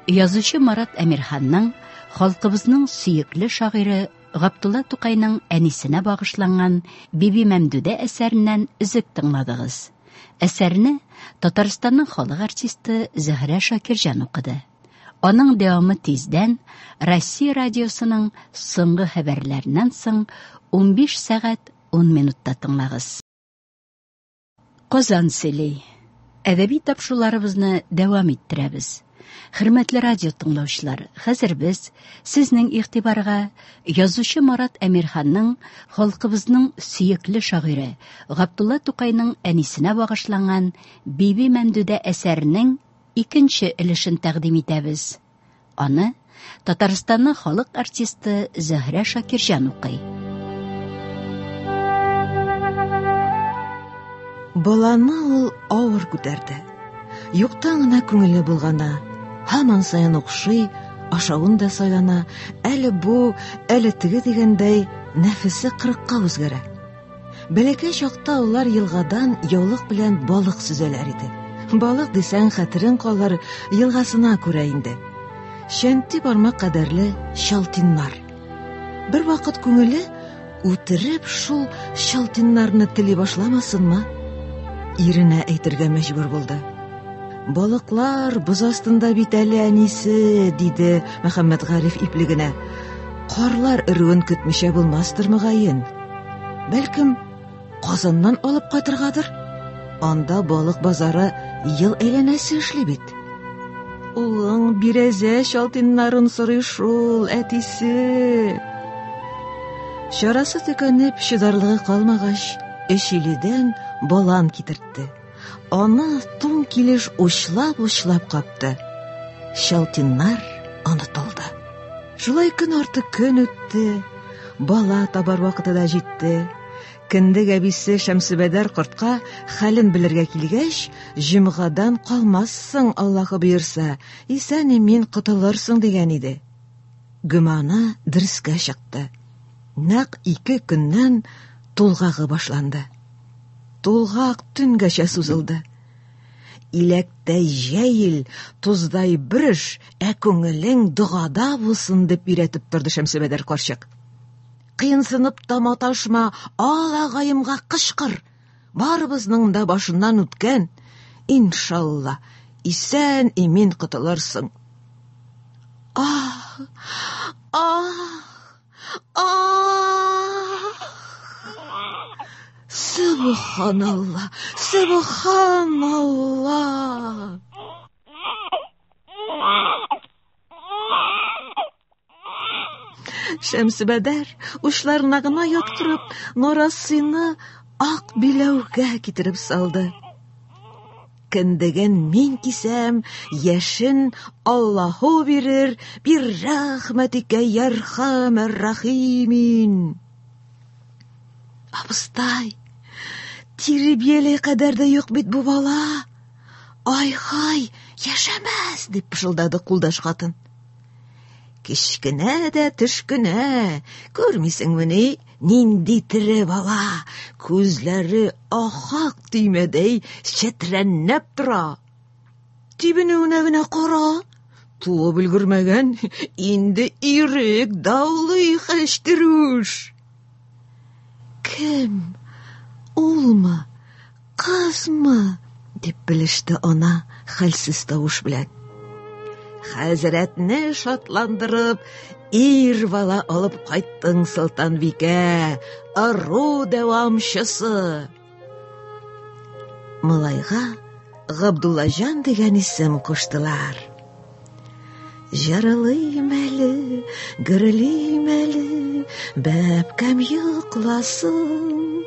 Speaker 1: язучы Марат Әмирханның халкыбызның сөекле шагыйре Габдулла Тукайның әнисенә багышланган Биби Мәмдүдә әсәреннән үзек тыңладыгыз. Әсәрне Татарстанның халык артисты Зөһрә Шакирҗан укыды. Аның дәвамы тиздән Россия радиосының соңгы хәбәрләреннән соң 15 сәгать 10 минутта тыңлагыз. Казан сөйли. Әдәби тапшыруларыбызны дәвам иттерәбез. Хөрмәтле радио тыңлаучылар, хәзер без сезнең игътибарга язучы Марат Әмирханның халкыбызның сөекле шагыйре Габдулла Тукайның әнисенә багышланган Биби Мәмдүдә әсәренең икенче өлешен тәкъдим итәбез. Аны Татарстанның халык артисты Зөһрә Шакирҗан укый.
Speaker 3: Баланы ул авыр күтәрде. Юктан гына күңеле булганда, һаман саен укшый, ашавын да сайлана, әле бу, әле теге дигәндәй, нәфесе 40-ка үзгәрә. Бәләкәй чакта улар елгадан яулык белән балык сүзәләр иде. Балык дисәң хәтерен калыр, елгасына күрә инде. Шәнти бармак кадәрле шалтиннар. Бер вакыт күңеле үтереп шул шалтиннарны тели башламасынмы? Иренә әйтергә мәҗбүр булды. Балыклар боз астында бит әле әнисе, диде Мөхәммәд Гариф иплегенә. Карлар өрүен көтмичә булмастыр мөгаен. Бәлкем, Казаннан алып кайтыргадыр. Анда балык базары ел әйләнәсе эшли бит. Улың бирәзә шалтиннарын сорый шул, әтисе. Шарасы төкәнеп, шидарлыгы калмагач, Эшиледән балан китертте. Аны тун килеш учлап капты. Шалтиннар онытылды. Шулай көн арты көн үтте. Бала табар вакыты да җитте. Кендек әбисе Шәмсебәдәр кортка хәлен белергә килгәч, җомгадан калмассың, Аллаһы боерса, исән мин котылырсың дигән иде. Гыманы дөрескә чыкты. Нәкъ 2 көннән тулгагы башланды. Тулгак төнгәчә сузылды. Иләктәй җәйл, туздай брыш, күңелең дугада булсын дип өйрәтеп торды Шәмсебәдәр карчык. Кыенсынып та маташма, алагаемга кычкыр. Барыбызның да башыннан үткән. Иншалла, исән имин котылырсың. Ах! Subhanallah, Subhanallah. Шәмсебәдәр учларына гына яктырып, Норасыйны ак биләүгә китереп салды. Кендеген мин кисәм, яшен Аллаһу бирер, бир рәхмәтикә ярхамәр рәхимин. Абыстай, тирбиеле кадәр дә юк бит бу бала. Ай-хай, яшәмәс, дип пышылдады кулдаш хатын. Кичкенә дә төшкенә, күрмисеңмени, нинди тере бала, күзләре ахак төймәдәй чәтрәннәп тора. Тибенүенә генә кара, туып өлгермәгән, инде ирек даулый хәчтерүш. Кем? Улмы? Кызмы? Дип белеште ана хәлсез тавыш белән. Хәзрәтне шатландырып, ир бала алып кайттың, Солтанбикә, ару дәвамчысы. Малайга Габдуллаҗан дигән исем куштылар. Жарылыйм әле, гөрлим әле, бәбкәм йокласын,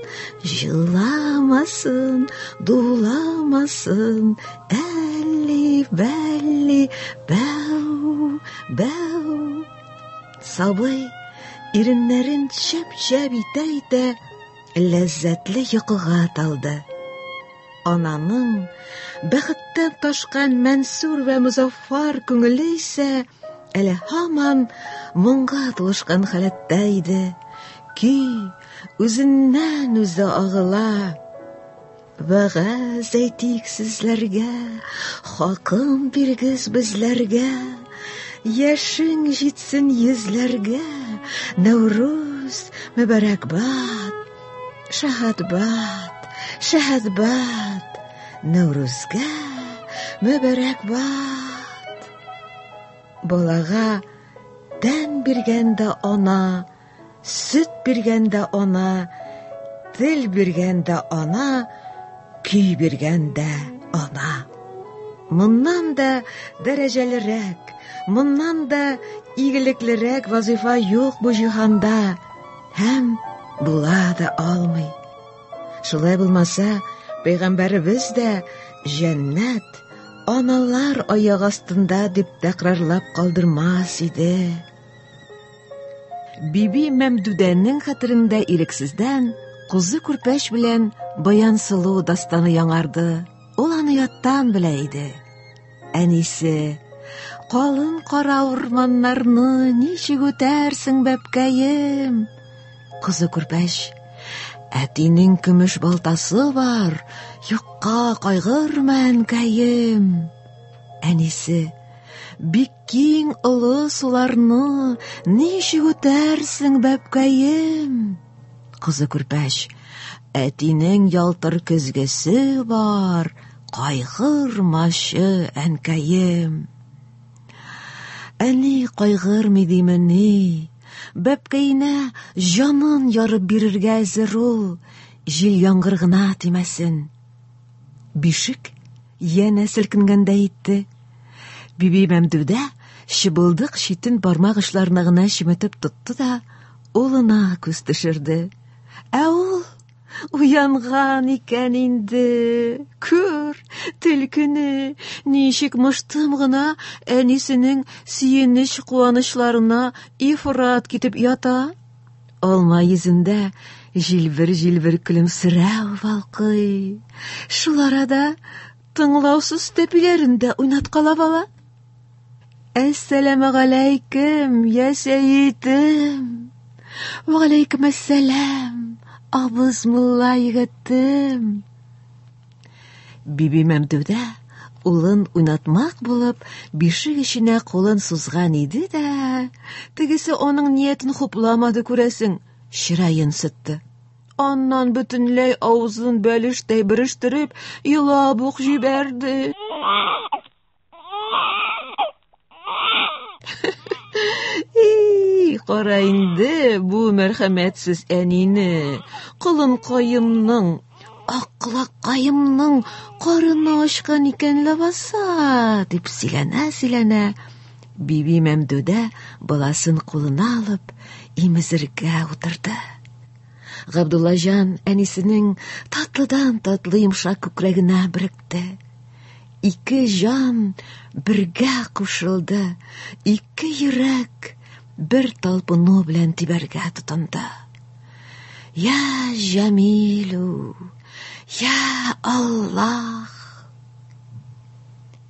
Speaker 3: җыламасын, дуламасын, әлли-бәлли, бәү, бәү. Сабый иреннәрен чәп-чәп итә-итә ләззәтле йокыга талды. Ананың бәхеттән ташкан Мәнсур вә Музаффар күңеле исә әле һаман моңга тулышкан халәттә иде. Көй үзеннән үзе агыла. Вәгазь әйтик сезләргә, хакым биргез безләргә, яшең җитсен йөзләргә, Нәүрүз, Мөбәрәкбат, Шаһадбат, шәһәтбат, Нәүрүзгә мөбәрәкбат. Балага тән биргәндә ана, сөт биргәндә ана, тел биргәндә ана, көй биргәндә ана. Моннан да дәрәҗәлерәк, моннан да игелеклерәк вазифа юк бу җиһанда, һәм була да алмый. Шулай булмаса, Пәйгамбәребез дә җәннәт аналар аяк астында дип тәкрарлап калдырмас иде. Биби Мәмдүдәнең хәтерендә ирексездән кузы күрпәч белән Баянсылу дастаны яңарды. Ул аны яттан белә иде. Әнисе, калын кара урманнарны ничек үтәрсең, бәбкәем? Кузы күрпәч, әтинең көмеш балтасы бар, юкка кайгырма, әнкәем. Әнисе, бик киң олы суларны ничек үтәрсең, бәбкәем? Кузы күрпәч, әтинең ялтыр көзгесе бар, кайгырмашы, әнкәем. Әни кайгырмый димени, бәбкәенә җанын ярып бирергә әзер ул, җил яңгыр гына тимәсен. Бишек янә селкенгәндә итте. Биби Мәмдүдә чыбылдык читен бармак очларына гына чиметеп тотты да, улына күз төшерде. Ә ул уянган икән инде. Күр, төлкене ничек мыштым гына әнисенең сөенеч куанычларына ифрат китеп ята. Алма йөзендә җилбер көлемсерәү балкый. Шул арада тыңлаусыз тәпиләрендә уйнаткала бала. Әссәламәгаләйкем, я сәйидем. Вәгаләйкем әссәлам, абыз мулла егетем. Биби Мәмдүдә улын уйнатмак булып бишек эченә кулын сузган иде дә, тегесе аның ниятен хупламады күрәсең, чырайын сытты. Аннан бөтенләй авызын бәлештәй бөрештереп, елап ук җибәрде. Кара инде бу мәрхәмәтсез әнине, кылын каемның, аклак каемның карыны ачкан икән лабаса, дип сөйләнә. Биби Мәмдүдә баласын кулына алып, имезергә утырды. Габдуллаҗан әнисенең татлыдан татлы йомшак күкрәгенә биректе. Ике җан бергә кушылды, ике йөрәк бер талпыну белән тибәргә тотынды. Я Җамилу, я Аллаһ.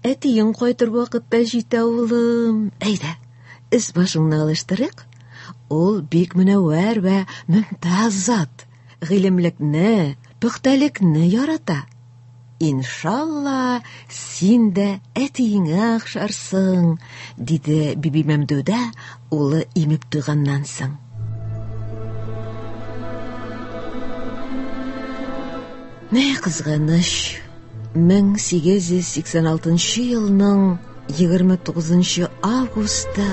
Speaker 3: Әтиең кайтыр вакытта җитә, улым. Әйдә, эс башыңны алыштырык. Ул бик мөнәввәр вә мөмтаз зат, гыйлемлекне, пөхтәлекне ярата. Иншалла, син дә әтиеңә охшарсың, диде Биби Мәмдүдә улы имеп туйганнан соң. Нә кызганыч, 1886 елның 29 августа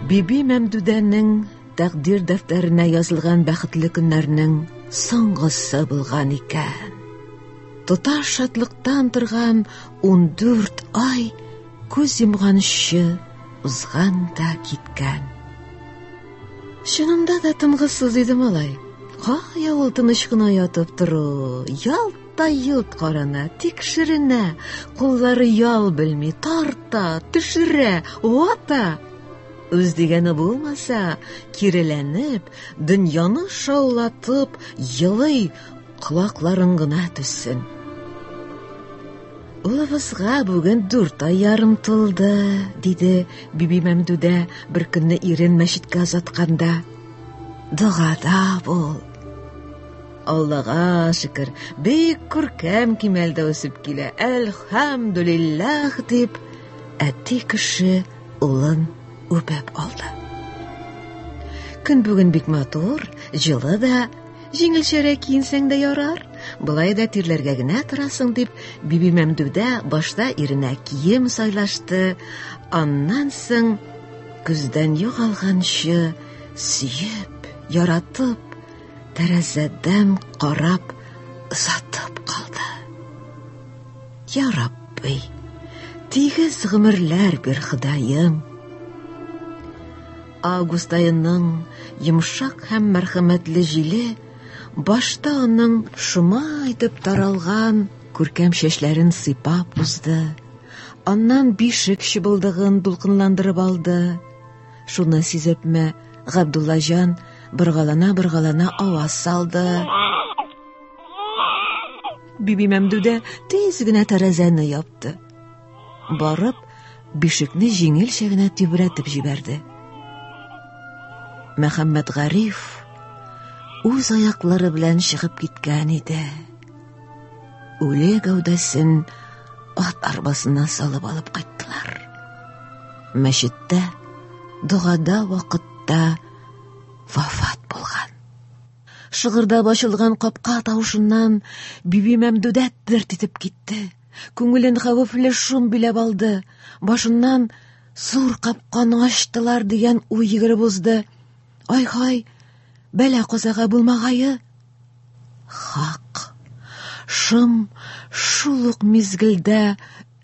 Speaker 3: Биби Мәмдүдәнең тәкъдир дәфтәренә язылган бәхетле көннәрнең соңгысы булган икән. Тоташ шатлыктан торган 14 ай күз йомганчы узган да киткән. Чынында да тынгысыз иде малай. Кая ул тыныч кына ятып тору, ялт карана, тикшеренә, куллары ял белми, тарта, төшерә, вата. Үз дигәне булмаса, киреләнеп, дөньяны шаулатып, елый, колакларын гына төссен. Улыбызга бүген 4 ай ярым тулды, диде Биби Мәмдүдә бер көнне ирен мәчеткә озатканда. Дугада бул. Аллага шөкер, бик күркәм кимәлдә үсеп килә. Әлхәмдүлиллаһ дип, әти кеше улын үпеп алды. Көн бүген бик матур, җылы да, җиңелчәрәк киенсәң дә ярар. Былай да тирләргә генә торасың дип, Биби Мәмдүдә башта иренә кием сайлашты, аннан соң күздән югалганчы сөеп, яратып, тәрәзәдән карап озатып калды. Я Рабби, тигез гомерләр бир Ходаем. Август айының йомшак һәм мәрхәмәтле җиле башта аның шома итеп таралган күркәм чәчләрен сыйпап узды. Аннан бишек чыбылдыгын дулкынландырып алды. Шуны сизепме, Габдуллаҗан быргалана аваз салды. Биби Мәмдүдә тиз генә тәрәзәне япты. Барып, бишекне җиңелчә генә тибрәтеп җибәрде. Мөхәммәд Гариф үз аяклары белән чыгып киткән иде. Үле гәүдәсен ат арбасына салып алып кайттылар. Мәчеттә, дугада вакытта вафат булган. Шыгырда ачылган капка тавышыннан Биби Мәмдүдә дәрт итеп китте. Күңелен хәвефле шум биләп алды. Башыннан зур капканы ачтылар дигән уй йөгереп узды. Ай-һай, бәла казага булмагае. Хак. Шым шул ук мизгелдә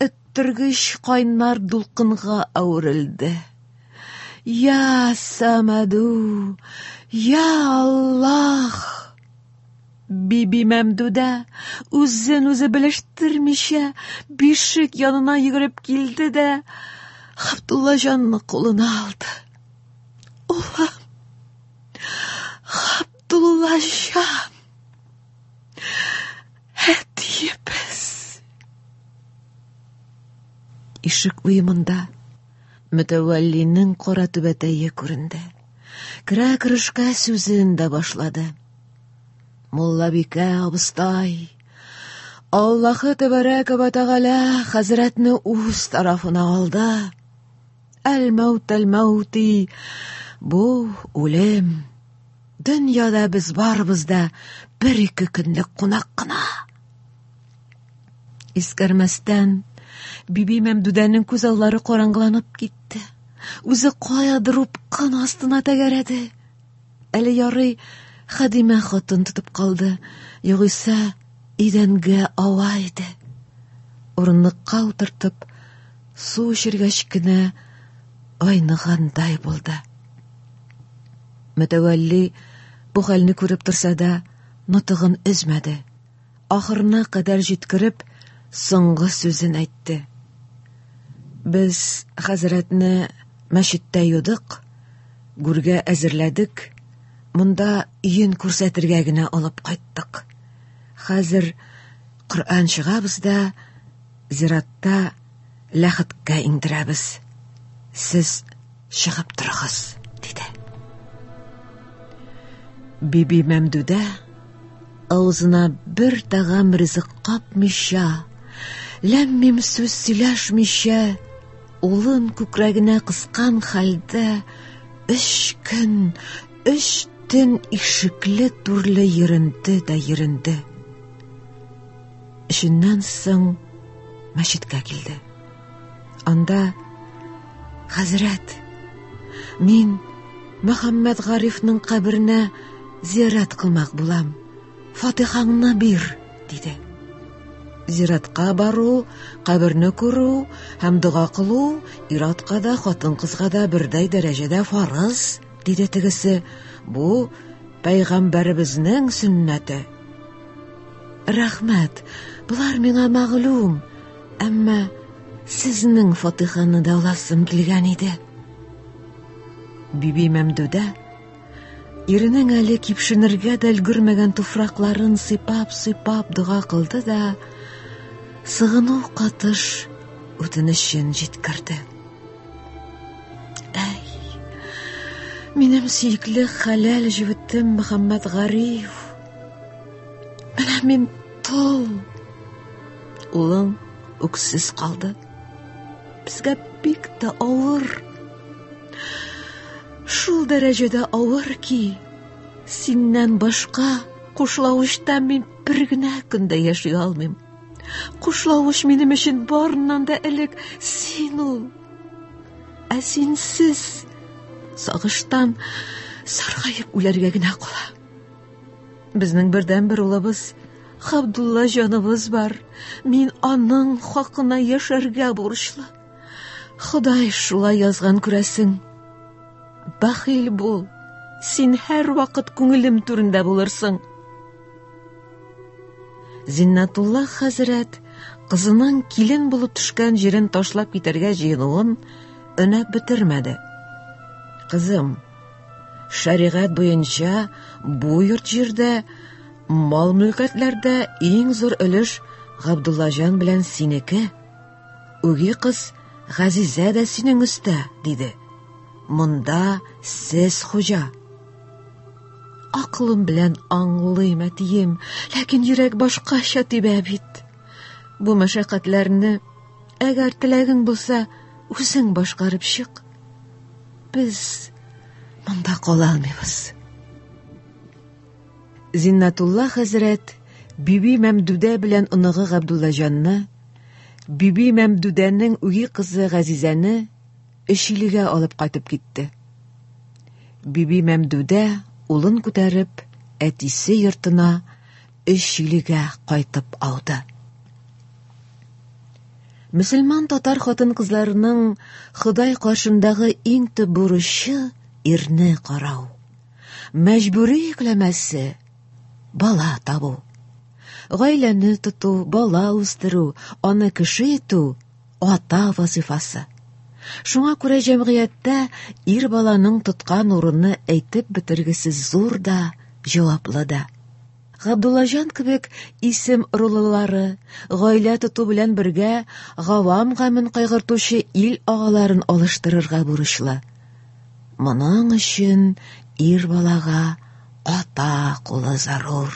Speaker 3: өттергеч кайнар дулкынга әверелде. Я Самаду, я Аллах. Биби Мәмдүдә үзен үзе белештермичә бишек янына йөгереп килде дә Габдуллаҗанны кулына алды. Улла, Габдуллаҗан, әтиебез. Ишек уйымында Мөтәвәллинең кара түбәтәе күренде. Керә-керешкә сүзен дә башлады. Муллабикә абыстай, Аллаһы тәбәрәкә ва тәгалә хәзрәтне үз тарафына алды. Әл-мәут-әл-мәути, бу үлем. Дөньяда без барыбыз да бер-ике көнлек кунак кына. Искәрмәстән, Биби Мәмдүдәнең күз аллары караңгыланып китте. Үзе каядыр упкын астына тәгәрәде. Әле ярый Хәдимә хатын тотып калды, югыйсә идәнгә ава иде. Урынлыкка утыртып, су эчергәч кенә айныгандай булды. Мөтәвәлли бу хәлне күреп торса да, нутыгын өзмәде. Ахырына кадәр җиткереп, соңгы сүзен әйтте. Без хәзрәтне мәчеттә юдык, гүргә әзерләдек, монда өен күрсәтергә генә алып кайттык. Хәзер Коръән чыгабыз да зиратта ләхеткә иңдерәбез. Сез чыгып торыгыз, диде. Биби Мәмдүдә авызына бер тагам ризык капмыйча, ләм-мим сүз сөйләшмичә, улын күкрәгенә кыскан хәлдә 3 көн, 3 төн ишекле түрле йөренде. Шуннан соң мәчеткә килде. Анда Хәзрәт, мин Мөхәммәд Гарифның каберенә зиярат кылмак булам. Фатихаңны бир, диде. Зиратка бару, каберне күрү һәм дуга кылу иратка да, хатын-кызга да бердәй дәрәҗәдә фарыз, диде тегесе. Бу пәйгамбәребезнең сөннәте. Рәхмәт, булар миңа мәгълүм, әмма сезнең Фатиханы да аласым килгән иде. Биби Мәмдүдә иренең әле кипшенергә дә өлгермәгән туфракларын сыйпап дуга кылды да сыгыну катыш үтенечен җиткерде. Минем сөйкле хәләл җеветтем Мөхәммәд Гариф. Менә мин тол. Улың үксез калды. Безгә бик тә авыр. Шул дәрәҗәдә авыр ки, синнән башка кушлавычта мин бер генә көндә яши алмыйм. Кушлавыш минем өчен барыннан да элек син ул. Ә синсез сагыштан саргайып үләргә генә кала. Безнең бердән-бер улыбыз Габдулла җаныбыз бар. Мин аның хакына яшәргә бурычлы. Ходай шулай язган күрәсең. Бахил бул. Син һәр вакыт күңелем түрендә булырсың. Зиннатулла хәзрәт кызының килен булып төшкән җирен ташлап китәргә җыенуын өнәп бетермәде. Кызым, шәригать буенча бу йорт җирдә мал-мөлкәтләрдә иң зур өлеш Габдуллаҗан белән синеке. Үги кыз Газизә дә синең өстә, диде. Монда сез хуҗа. Аклым белән аңлыйм, әтием, ләкин йөрәк башкача тибә бит. Бу мәшәкатьләрне, әгәр теләгең булса, үзең башкарып чык. Без монда кала алмыйбыз. Зиннатулла хәзрәт Биби Мәмдүдә белән оныгы Габдуллаҗанны, Биби Мәмдүдәнең үги кызы Газизәне Өчилегә алып кайтып китте. Биби Мәмдүдә улын күтәреп әтисе йортына Өчилегә кайтып ауды. Мөселман татар хатын-кызларының Ходай каршындагы иң төп бурычы ирне карау. Мәҗбүри юкләмәсе бала табу. Гаиләне тоту, бала үстерү, аны кеше итү ата вазифасы. Шуңа күрә җәмгыятьтә ир баланың тоткан урынны әйтеп бетергесез зур да, җаваплы да. Габдуллаҗан кебек исем рулылары гаилә тоту белән бергә гавам гамын кайгыртучы ил агаларын алыштырырга бурычлы. Моның өчен ир балага ата кулы зарур.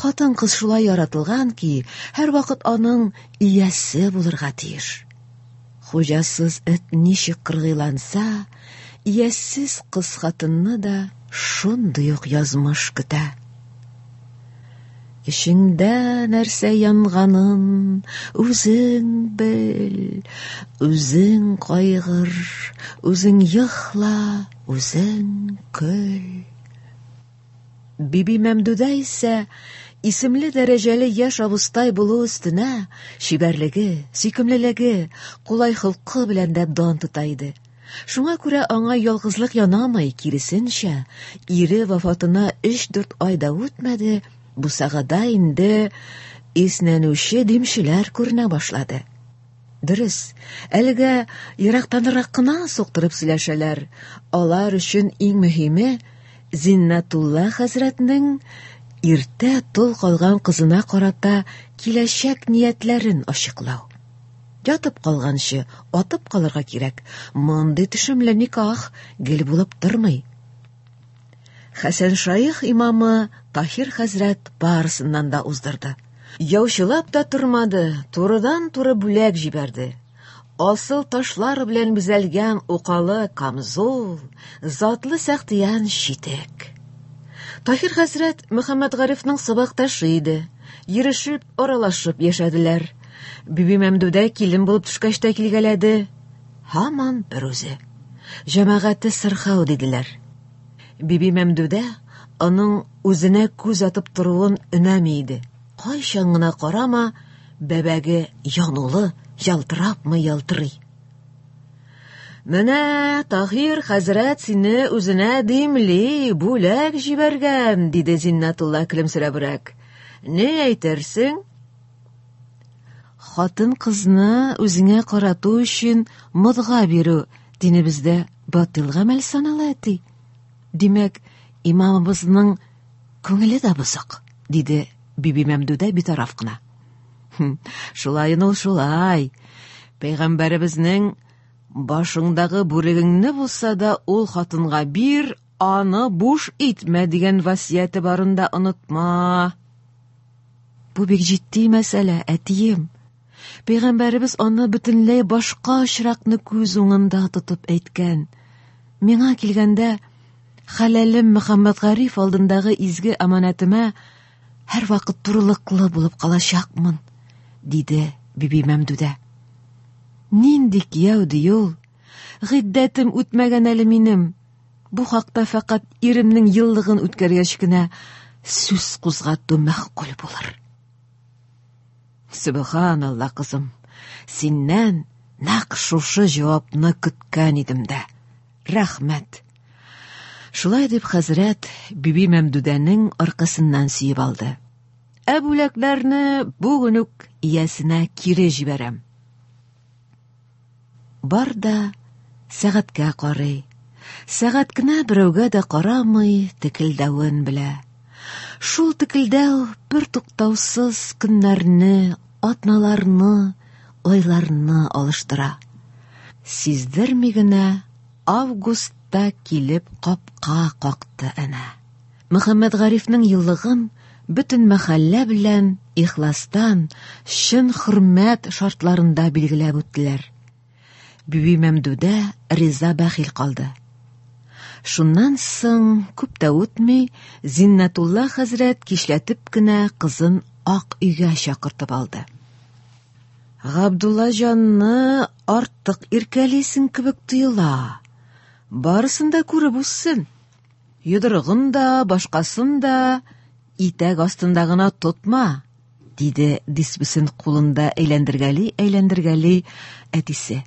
Speaker 3: Хатын-кыз шулай яратылган ки, һәр вакыт аның иясе булырга тиеш. Хуҗасыз эт ничек кыргыйланса, иясез кыз хатынны да шундый ук язмыш көтә. Ишеңдә нәрсә янганын үзең бел, үзең кайгыр, үзең йохла, үзең көл. Биби Мәмдүдә исә исемле дәрәҗәле яшь абыстай булу өстенә чибәрлеге, сөйкемлелеге, кулай хылкы белән дә дан тота иде. Шуңа күрә аңа ялгызлык янамый, киресенчә, ире вафатына 3-4 айда үтмәде, бу сагада инде иснәнүче димчеләр күренә башлады. Дөрес, әлегә ерактанрак кына суктырып сөйләшәләр. Алар өчен иң мөһиме Зиннатулла хәзрәтнең иртә тол калган кызына карата киләчәк ниятләрен ачыклау. Ятып калганчы атып калырга кирәк. Мондый төшемле никах гел булып тормый. Хәсән шайх имамы Таһир хәзрәт барысыннан да уздырды. Яучылап та тормады, турыдан-туры бүләк җибәрде. Асыл ташлар белән бизәлгән укалы камзул, затлы сәхтиян читек. Таһир хәзрәт Мөхәммәд Гарифның сабакташы иде. Йирешеп, аралашып яшәделәр. Биби Мәмдүдә килен булып төшкәч тә килгәләде. Һаман бер үзе. Җәмәгате сырхау диделәр. Биби Мәмдүдә аның үзенә күз атып торуын өнәми иде. Кайчан гына карама, бәбәге янулы, ялтырапмы ялтырый. Менә Таһир хәзрәт сине үзенә димли, бүләк җибәргән, диде Зиннатулла көлемсерәбрәк. Не әйтерсең? Хатын-кызны үзеңә карату өчен модга бирү динебездә батыл гамәл санала, әти. Димәк, имамыбызның күңеле дә бозык, диде Биби Мәмдүдә битараф кына. Шулай ул шулай. Пәйгамбәребезнең башыңдагы бүрегеңне булса да ул хатынга бир, аны буш итмә дигән васияте барында онытма. Бу бик җитди мәсьәлә, әтием. Пәйгамбәребез аны бөтенләй башка очракны күз уңында тотып әйткән. Миңа килгәндә, хәләлем Мөхәммәд Гариф алдындагы изге аманатыма һәрвакыт турылыклы булып калачакмын, диде Биби Мәмдүдә. Нинди кияү ди ул? Гыйддәтем үтмәгән әле минем. Бу хакта фақат иремнең еллыгын үткәргәч кенә сүз кузгату мәгъкүл булыр. Субханалла, кызым, синнән нәкъ шушы җавапны көткән идем дә. Рәхмәт. Шулай дип хәзрәт Биби Мәмдүдәнең аркасыннан сөеп алды. Бүләкләрне бүген үк иясенә кире җибәрәм. Бар да сәгатькә карый. Сәгать кенә берәүгә дә карамый текелдәвен белә. Шул текелдәү бер туктаусыз көннәрне, атналарны, айларны алыштыра. Сиздерми генә августта килеп капка какты әнә. Мөхәммәд Гарифның еллыгын бөтен мәхәллә белән ихластан, чын хөрмәт шартларында билгеләп үттеләр. Биби Мәмдүдә риза бәхил калды. Шуннан соң күп тә үтми Зиннатулла хәзрәт кичләтеп кенә кызын ак өйгә чакыртып алды. Габдулла җанны артык иркәлисең кебек тоела. Барысын да күреп үссен. Йодрыгын да, башкасын да итәк астында гына тотма, диде диспесен кулында әйләндергәли әтисе.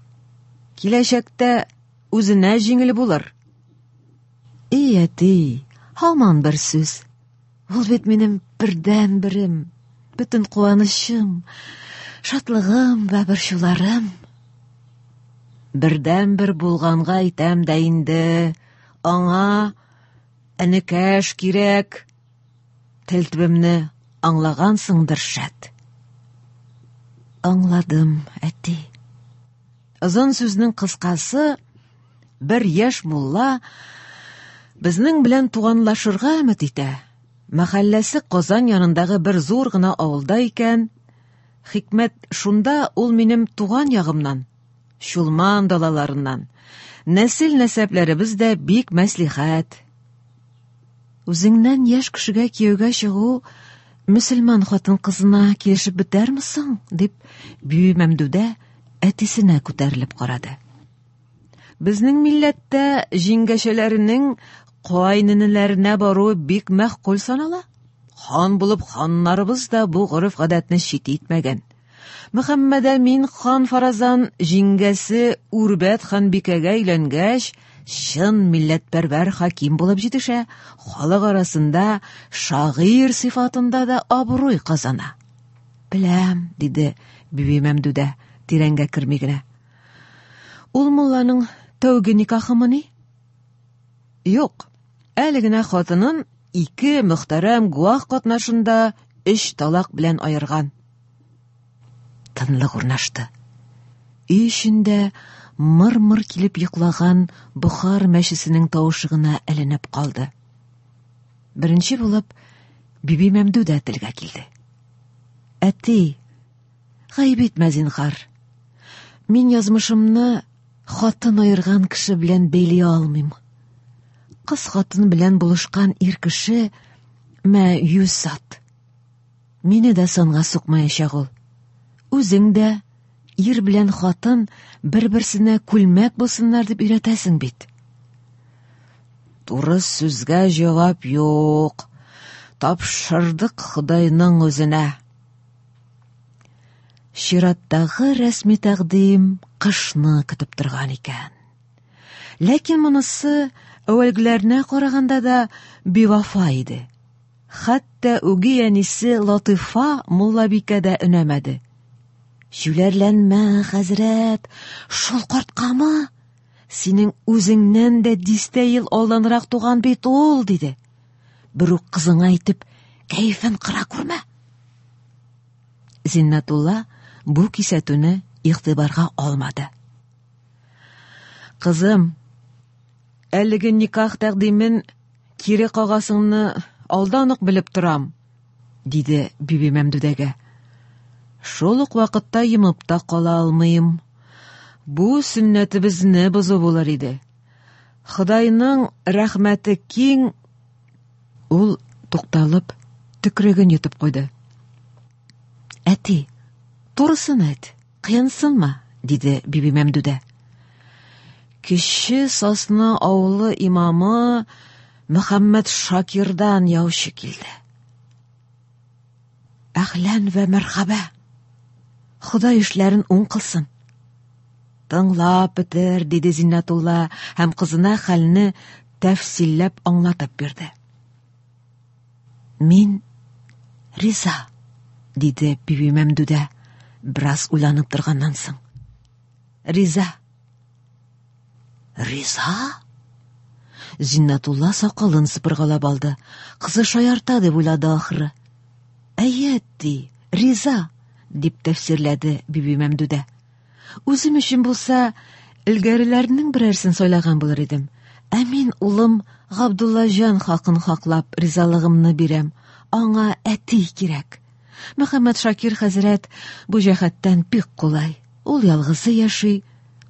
Speaker 3: Киләчәктә үзенә җиңел булыр. Әти, һаман бер сүз. Ул бит минем бердән-берем, бөтен куанычым, шатлыгым ва борчуларым. Бердән-бер булганга әйтәм дә инде, аңа энекәш кирәк. Тәлтибемне аңлагансыңдыр шәт. Аңладым, әти. Озын сүзнең кыскасы, бер яшь мулла безнең белән туганлашырга өмет итә. Мәхәлләсе Казан янындагы бер зур гына авылда икән. Хикмәт шунда ул минем туган ягымнан, Чулман далаларыннан. Нәсел-нәсәпләребез дә бик мәслихәт. Үзеңнән яшь кешегә кияүгә чыгу мөселман хатын кызына килешеп бетәрме соң? Дип Биби Мәмдүдә әтисенә күтәрелеп карады. Безнең милләттә җиңгәшәләренең кайнынеләренә бару бик мәгъкүл санала. Хан булып ханнарыбыз да бу гореф-гадәтне чит итмәгән. Мөхәммәд Әмин хан Фаразан җиңгәсе Үрбәт ханбикәгә өйләнгәч, чын милләтпәрвәр хаким булып җитешә, халык арасында шагыйрь сыйфатында да абруй казана. Беләм, диде Биби Мәмдүдә, тирәнгә керми генә. Ул мулланың тәүге никахымыни? Юк, әле генә хатынын 2 мөхтәрәм гуах катнашында 3 талак белән аерган. Тынлык урнашты. Өй эчендә мыр-мыр килеп йоклаган Бухар мәчесенең тавышы гына эленеп калды. Беренче булып Биби Мәмдүдә телгә килде. Әти, гаеп итмә зинһар. Мин язмышымны хатын аерган кеше белән бәйли алмыйм. Кыз хатын белән булышкан ир кеше мә 100 сат. Мине дә санга сукмаячак ул. Үзең дә ир белән хатын бер-берсенә күлмәк булсыннар дип өйрәтәсең бит. Туры сүзгә җавап юк. Тапшырдык Худайның үзенә. Чираттагы рәсми тәкъдим кышны көтеп торган икән. Ләкин монысы әвәлгеләренә караганда да бивафа иде. Хәтта үги әнисе Латыйфа Муллабикә дә өнәмәде. Җүләрләнмә, хәзрәт, шул карткамы? Синең үзеңнән дә 10 ел алданрак туган бит ул, диде. Бер үк кызыңа әйтеп, кәефен кыра күрмә. Зиннатулла бу кисәтүне игътибарга алмады. Кызым, әлеге никах тәкъдимен кире кагасыңны алдан ук белеп торам, диде Биби Мәмдүдәгә. Шул ук вакытта йымып та кала алмыйм. Бу сөннәтебезне бозу булыр иде. Худайның рәхмәте киң. Ул тукталып төкреген йотып куйды. Әти, турысын әйт, кыенсынмы? Диде Биби Мәмдүдә. Кече Сосна авылы имамы Мөхәммәд Шакирдан яучы килде. Әхлән вә мәрхәбә. Ходай эшләрен уң кылсын. Тыңлап бетер, диде Зиннатулла һәм кызына хәлне тәфсилләп аңлатып бирде. Мин риза, диде Биби Мәмдүдә, бераз уйланып торганнан соң. Риза. Риза? Зиннатулла сакалын сыпыргалап алды. Кызы шаярта дип уйлады ахыры. Әйетти, риза, дип тәфсирләде Биби Мәмдүдә. Үзем өчен булса, илгәреләрнең берәрсен сайлаган булыр идем. Ә мин улым Габдуллаҗан хакын хаклап ризалыгымны бирәм. Аңа әти кирәк. Мөхәммәд Шакир хәзрәт бу җәһәттән бик кулай. Ул ялгызы яши,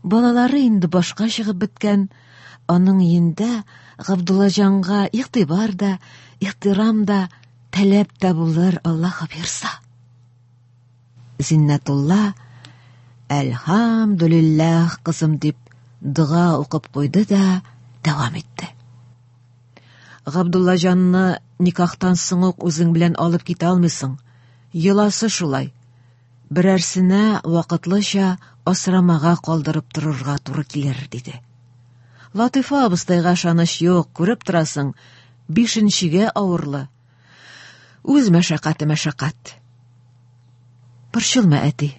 Speaker 3: балалары инде башка чыгып беткән. Аның йендә Габдуллаҗанга игътибар да, ихтирам да, таләп тә булыр, Аллаһ бирса. Зиннатулла Әлхәмдүлилләһ, кызым, дип дуга укып куйды да дәвам итте. Габдуллаҗанны никахтан соң ук үзең белән алып китә алмыйсың. Йоласы шулай. Берәрсенә вакытлыча асрамага калдырып торырга туры килер, диде. Латифа абыстайга шаныш юк, күреп торасың, 5-нчегә авырлы. Үз мәшәкате мәшәкать. Борчылма, әти.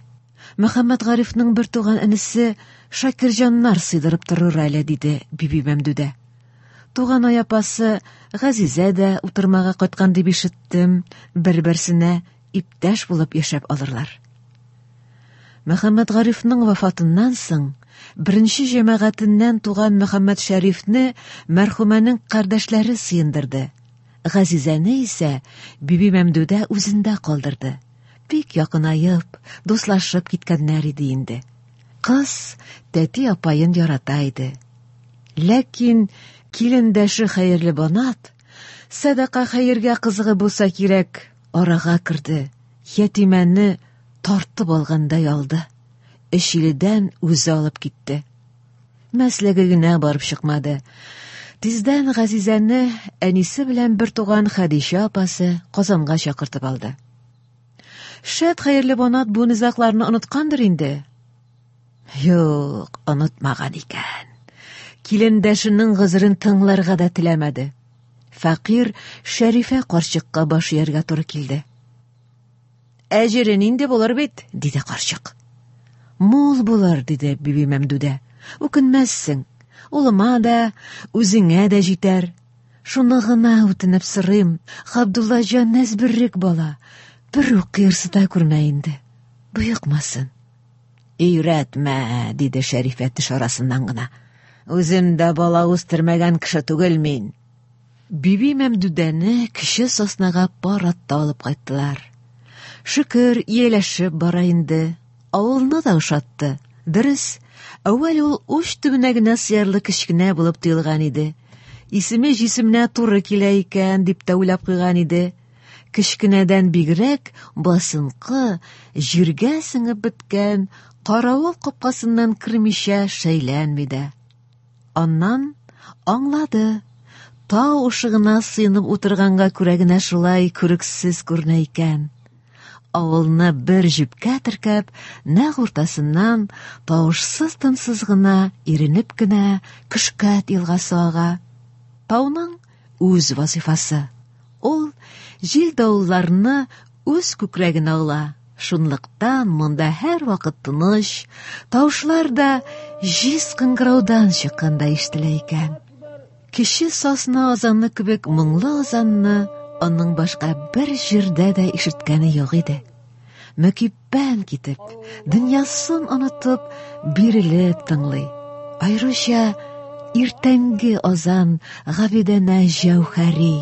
Speaker 3: Мөхәммәд Гарифның бер туган энесе Шакирҗаннар сыйдырып торыр әле, диде Биби Мәмдүдә. Туган апасы Газизә дә утырмага кайткан дип ишеттем, бер-берсенә иптәш булып яшәп алырлар. Мөхәммәд Гарифның вафатыннан соң, беренче җәмәгатеннән туган Мөхәммәд Шәрифне мәрхүмәнең кардәшләре сыендырды. Газизәне исә Биби Мәмдүдә үзендә калдырды. Бик якынайып, дуслашып киткәннәр иде инде. Кыз тәти апайын ярата иде. Ләкин килендәше Хәерле Банат садака хәергә кызыгы булса кирәк, арага керде. Ятимәне тартып алгандай алды. Эшиледән үзе алып китте. Мәсләге генә барып чыкмады. Тиздән Газизәне әнисе белән бер туган Хәдичә апасы Казанга чакыртып алды. Шәт Хәерле Банат бу низакларны оныткандыр инде. Юк, онытмаган икән. Килендәшенең гызырын тыңларга да теләмәде. Фәкир Шәрифә карчыкка баш ияргә туры килде. Әҗерен инде булыр бит, диде карчык. Мул булыр, диде Биби Мәмдүдә. Үкенмәссең. Улыма да, үзеңә дә җитәр. Шуны гына үтенеп сырыйм. Габдуллаҗан нәзберрек бала. Бер үк кыерсыта күрмә инде. Буйыкмасын. Өйрәтмә, диде Шәрифә теш арасыннан гына. Үзем дә бала үстермәгән кеше түгел мин. Биби Мәмдүдәне кече Соснага паратта алып кайттылар. Шөкер, ияләшеп бара инде. Авылны да ошатты. Дөрес, әүвәл ул уч төбенә генә сыярлы кечкенә булып тоелган иде. Исеме җисеменә туры килә икән дип тә уйлап куйган иде. Кечкенәдән бигрәк басынкы, җиргә сеңеп беткән, каравыл капкасыннан кермичә шәйләнми дә. Аннан аңлады. Тау ушыгына сыйынып утырганга күрә генә шулай күрексез күренә икән. Авылны бер җипкә теркәп, нәкъ уртасыннан тавышсыз-тынсыз гына, иренеп кенә Көшкәт елгасы ага. Тауның үз вазифасы. Ул җил-давылларны үз күкрәгенә ала. Шунлыктан монда һәр вакыт тыныч, тавышлар да җиз кыңгыраудан чыкканда ишетелә икән. Кече Сосна азаны кебек моңлы азанны аның башка бер җирдә дә ишеткәне юк иде. Мөкиббән китеп, дөньясын онытып, бирелеп тыңлый. Айрыша иртәнге азан Габидәнә Җәүһәри.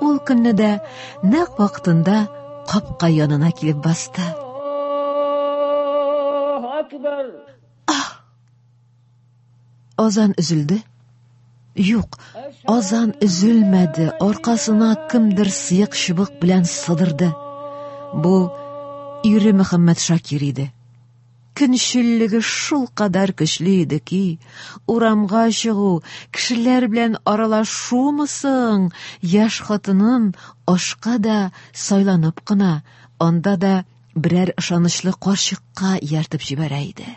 Speaker 3: Ул көнне дә нәкъ вакытында капка янына килеп басты. Азан өзелде. Юк, азан üzülmedi, arkasına kimdir sıyık şıbık bilen sıdırdı. Bu iri Muhammed Şakir idi. Көнчеллеге шул кадәр көчле иде ки, урамга чыгу, кешеләр белән аралашумысың, яшь хатынын ашка да сайланып кына, анда да берәр ышанычлы карчыкка ияртеп җибәрә иде.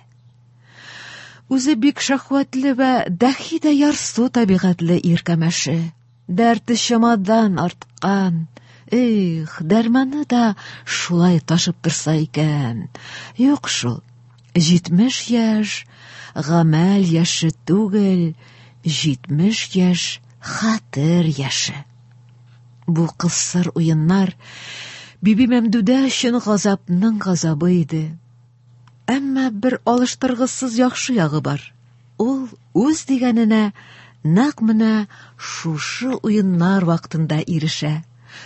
Speaker 3: Үзе бик шәһвәтле вә дәхи дә ярсу табигатьле иркәмәше. Дәрте чамадан арткан. Эх, дәрманы да шулай ташып торса икән. Юк шул. 70 яшь, гамәл яше түгел, 70 яшь, хатыр яше. Бу кысыр уеннар Биби Мәмдүдә өчен газапның газабы иде. Әмма бер алыштыргысыз яхшы ягы бар. Ул үз дигәненә нәкъ менә шушы уеннар вакытында ирешә.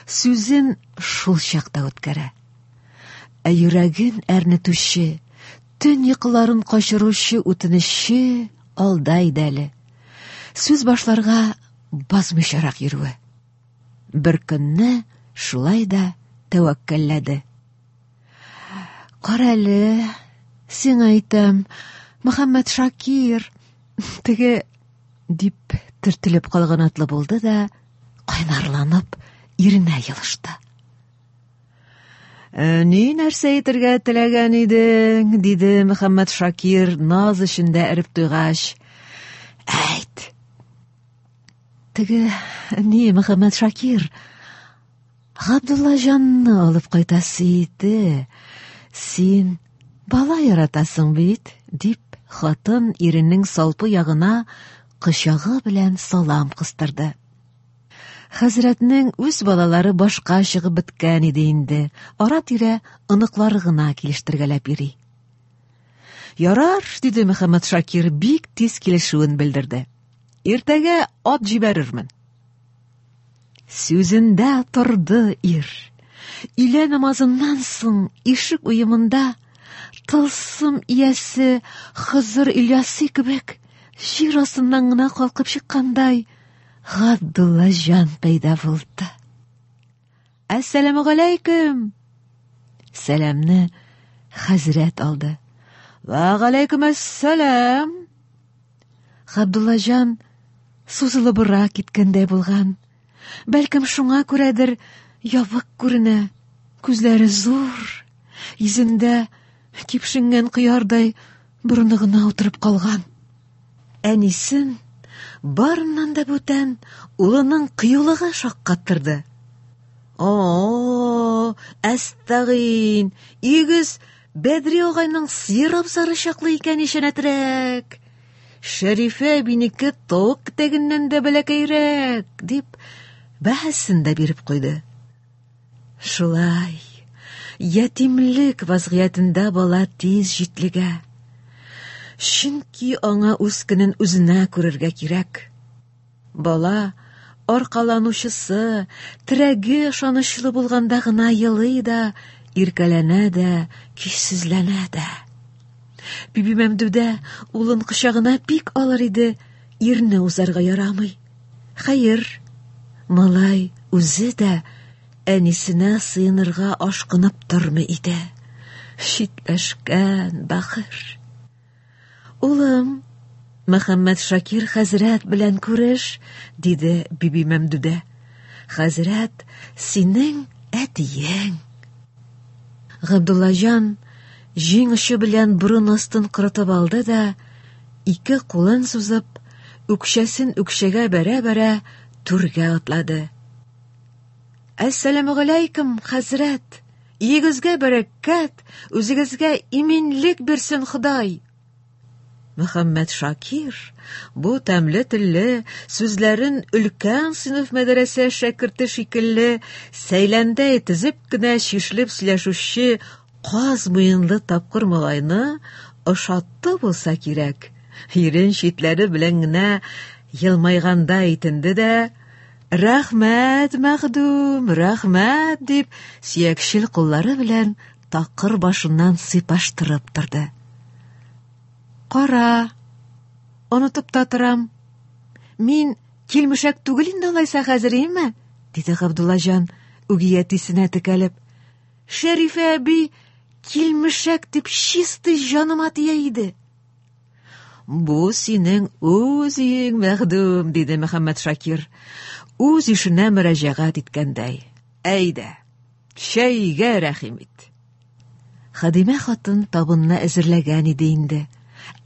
Speaker 3: Сүзен шул чакта үткәрә. Ә йөрәген әрнетүче, төн йокыларын качыручы үтенече алда иде әле. Сүз башларга базмыйчарак йөрүе. Бер көнне шулай да тәвәккәлләде. Кара әле, син әйтәм, Мөхәммәд Шакир, теге дип төртелеп калган атлы булды да, кайнарланып иренә йылышты. Ни нәрсә әйтергә теләгән идең, диде Мөхәммәд Шакир наз эчендә эреп туйгач. Әйт. Теге, ни Мөхәммәд Шакир, Габдулла җанны алып кайтасы иде. Син бала яратасың бит, дип хатын иренең салпы ягына кычагы белән салам кыстырды. Хәзрәтнең үз балалары башка чыгып беткән иде инде. Ара-тирә ыныклары гына килештергәләп йөри. Ярар, диде Мөхәммәд Шакир бик тиз килешүен белдерде. Иртәгә ат җибәрермен. Сүзендә торды ир. Илә намазыннан соң ишек уемында тылсым иясе Хызыр Ильясы кебек җир астыннан гына калкып чыккандай Габдулла җан пәйда булды. Әссәламу галейкум. Сәламны хәзрәт алды. Ва галейкум әссәлам. Габдулла җан сузылыбрак киткәндәй булган. Бәлкем шуңа күрәдер ябык күренә. Күзләре зур, йөзендә кипшенгән кыярдай борыны гына утырып калган. Әнисен барыннан да бүтән улының кыюлыгы шаккаттырды. О, әстәгин, игез Бәдри агайның сыер абзары чаклы икән ишәнәтрәк. Шәрифә бинеке тауык тәгеннән дә бәләкәйрәк, дип бәһәсен дә биреп куйды. Шулай, ятимлек вазгыятында бала тиз җитлегә. Чөнки аңа үз көнен үзенә күрергә кирәк. Бала аркаланучысы, терәге ышанычлы булганда гына елый да, иркәләнә дә, кичсезләнә дә. Биби Мәмдүдә улын кочагына бик алыр иде, ирне узарга ярамый. Хәер, малай үзе дә әнисенә сыенырга ашкынып тормый иде. Читләшкән бахыр. Улым, Мөхәммәд Шакир хәзрәт белән күреш, диде Биби Мәмдүдә. Хәзрәт синең әтиең. Габдулла җан җиң ұшы белән бурын астын кырытып алды да, ике кулын сузып, үкчәсен үкчәгә бәрә-бәрә түргә атлады. Әссәламу галейкум, хәзрәт. Игезгә бәрәкәт, үзегезгә иминлек бирсен Ходай. Мөхәммәд Шакир бу тәмле телле сүзләрен өлкән сыйныф мәдрәсә шәкерте шикелле сәйләндә тезеп кенә чишелеп сөйләшүче каз муенлы тапкыр малайны ошатты булса кирәк. Ирен читләре белән генә елмайганда әйтенде дә, «Рәхмәт, мәхдүм, рәхмәт», дип сөякчел куллары белән такыр башыннан сыйпаштырып торды. Кара, онытып та торам. Мин Килмешәк түгел инде алайса хәзер, име? Диде Габдуллаҗан, үги әтисенә текәлеп. Шәрифә әби килмешәк дип чисты җаныма тия иде. Бу синең үз иң мәхдүм, диде Мөхәммәд Шакир, үз ишенә мөрәҗәгать иткәндәй. Әйдә, чәйгә рәхим ит. Хадимә хатын табынны әзерләгән иде инде.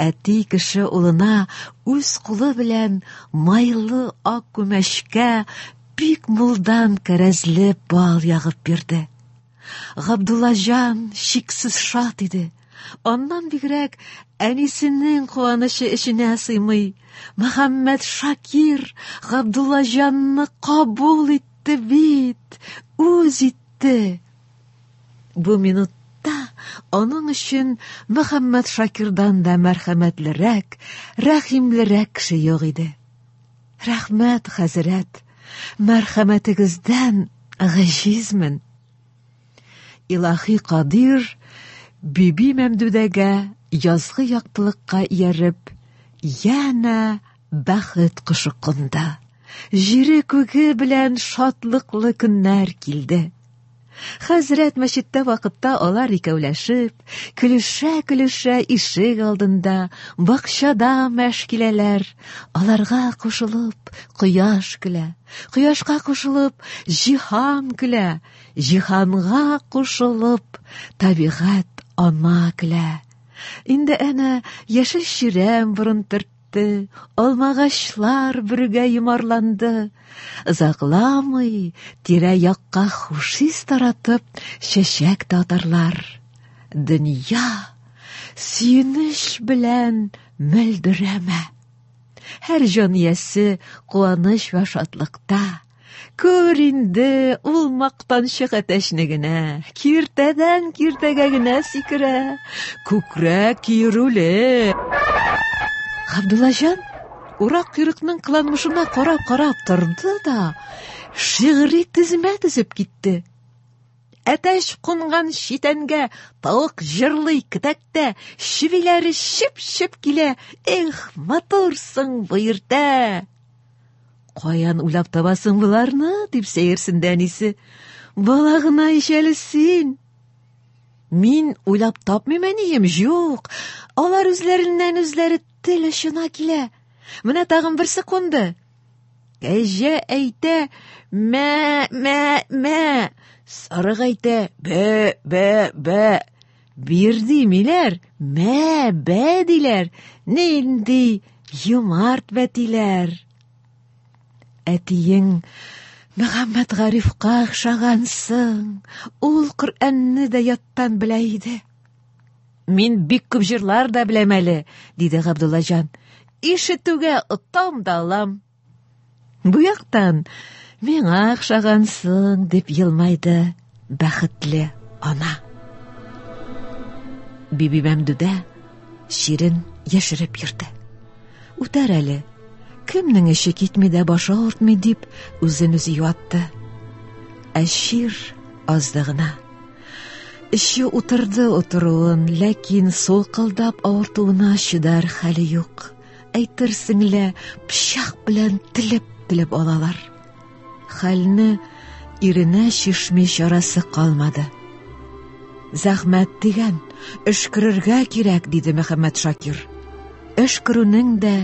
Speaker 3: Әти кеше улына үз кулы белән майлы ак күмәчкә бик мулдан кәрәзле бал ягып бирде. Габдуллаҗан шиксез шат иде. Аннан бигрәк әнисенең куанышы эченә сыймый. Мөхәммәд Шакир Габдуллаҗанны кабул итте бит, үз итте. Бу минутта аның өчен Мөхәммәд Шакирдан да мәрхәмәтлерәк, рәхимлерәк кеше юк иде. Рәхмәт, хәзрәт, мәрхәмәтегездән ғәҗизмен. Илаһи Кадир Биби Мәмдүдәгә язгы яктылыкка ияреп, яна бәхет кошы кунда. Җире күге белән шатлыклы көннәр килде. Хәзрәт мәчеттә вакытта алар икәүләшеп, көлешә-көлешә ишек алдында, бакчада мәш киләләр. Аларга кушылып кояш көлә, кояшка кушылып җиһан көлә, җиһанга кушылып табигать ана көлә. Инде әнә яшел ширәм борын төртте, алмагачлар бергә йомарланды. Озакламый тирә-якка хушис таратып чәчәк татарлар. Дөнья сөенеч белән мөлдерәмә. Һәр җан иясе куаныч ва шатлыкта. Күр инде ул мактанчык әтәчне генә, киртәдән киртәгә генә сикерә, күкрәк киерүле. Габдуллаҗан урак койрыкның кыланмышына карап торды да, шигъри тизмә тизеп китте. Әтәч кунган читәнгә тавык җырлый китәктә, шивиләре шип-шип килә. Эх, матурсың бу иртә. Каян уйлап табасың буларны, дип сәерсенде әнисе. Бала гына ишәле син. Мин уйлап тапмыйм, әнием, юк. Алар үзләреннән үзләре тел очына килә. Менә тагын берсе кунды. Кәҗә әйтә, мә. Сарык әйтә, бә. Бир димиләр, мә, бә диләр. Нинди юмарт бәтиләр. Әтиең Мөхәммәд Гарифка охшагансың. Ул Коръәнне дә яттан белә иде. Мин бик күп җырлар да беләм әле, диде Габдуллаҗан. Ишетүгә отам да алам. Бу яктан миңа охшагансың, дип елмайды бәхетле ана. Биби Мәмдүдә ширен яшереп йөрде. Үтәр әле. Кемнең эше китми дә башы артмый дип үзен үзе юатты. Әшир азды гына. Эше утырды утыруын, ләкин солкылдап авыртуына чыдар хәле юк. Әйтерсең лә пычак белән телеп алалар. Хәлне иренә чишми чарасы калмады. Зәхмәт дигән, эш күрергә кирәк, диде Мөхәммәд Шакир. Эш күрүнең дә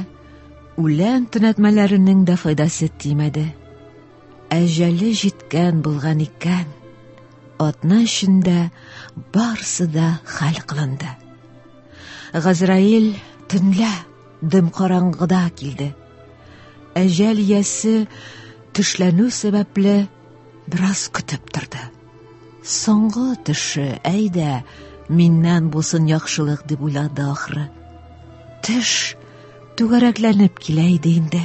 Speaker 3: үлән төнәтмәләренең дә файдасы тимәде. Әҗәле җиткән булган икән. Атна эчендә барсы да хәл кылынды. Газраил төнлә дым караңгыда килде. Әҗәл ясе төшләнү сәбәпле бераз көтеп торды. Соңгы төше, әйдә, миннән булсын яхшылык дип уйлады ахры. Төш түгәрәкләнеп килә иде инде.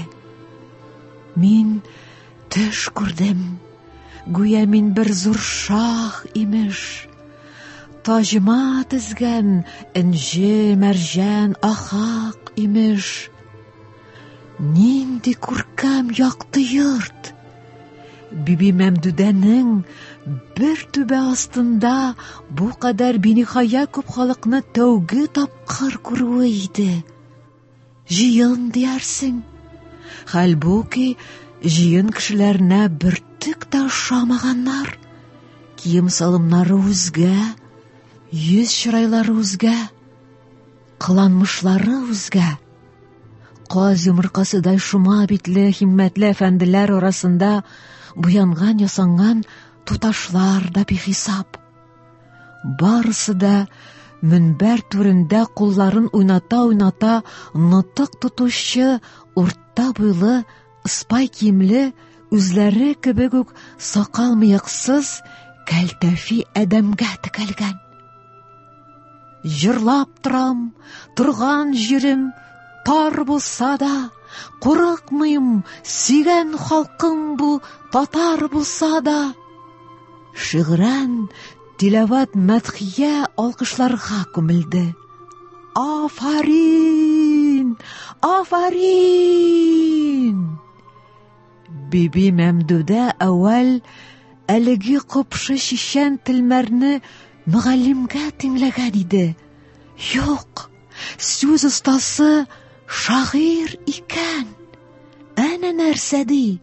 Speaker 3: Мин төш күрдем. Гүя мин бер зур шах имеш. Таҗыма тезгән инҗе, мәрҗән, ахак имеш. Нинди күркәм якты йорт. Биби Мәмдүдәнең бер түбә астында бу кадәр биниһая күп халыкны тәүге тапкыр күрүе иде. Җыен диярсең. Хәлбуки, җыен кешеләренә бөртек тә ошамаганнар. Кием салымнары үзгә, йөз чырайлары үзгә, кыланмышлары үзгә. Каз йомыркасыдай шума битле, химмәтле әфәнделәр арасында буянган, ясанган туташлар да бихисап. Барысы да мөнбәр түрендә кулларын уйната-уйната нытык тотучы урта буйлы, ыспай киемле, үзләре кебек үк сакал-мыексыз кәлтәфи әдәмгә текәлгән. Җырлап торам, торган җирем тар булса да, курыкмыйм, сөйгән халкым бу татар булса да. Шигърән тилават мәдхия алкышларга күмелде. Афарин! Афарин! Биби Мәмдүдә әүвәл әлеге копшы шишән телмәрне мөгаллимгә тиңләгән иде. Юк, сүз остасы шагыйрь икән. Әнә нәрсә ди?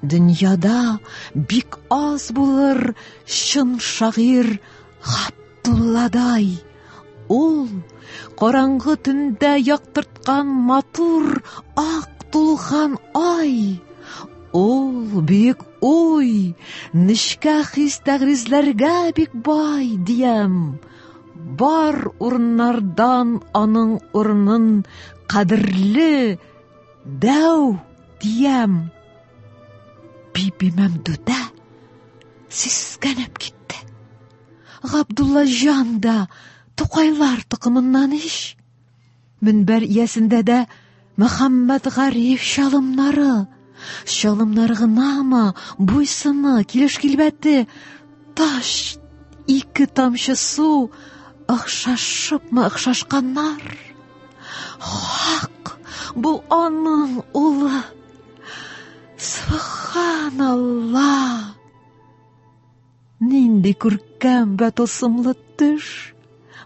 Speaker 3: Дөньяда бик аз булыр чын шагыйрь Габдулладай. Ул караңгы төндә яктырткан матур ак тулган ай. Ул бик уй, нечкә хис-тәгризләргә бик бай, диям. Бар урыннардан аның урынын кадерле дәү, диям. Биби Мәмдүдә сискәнеп китте. Габдуллаҗан да Тукайлар тукымыннан иш. Мөнбәр иясендә дә Мөхәммәд Гариф чалымнары. Чалымнары гынамы, буйсыны, килеш-килбәте, таш, ике тамчы су, охшашыпмы охшашканнар. Хак, бу аның улы. Субханалла! Нинди күркәм вә тылсымлы төш.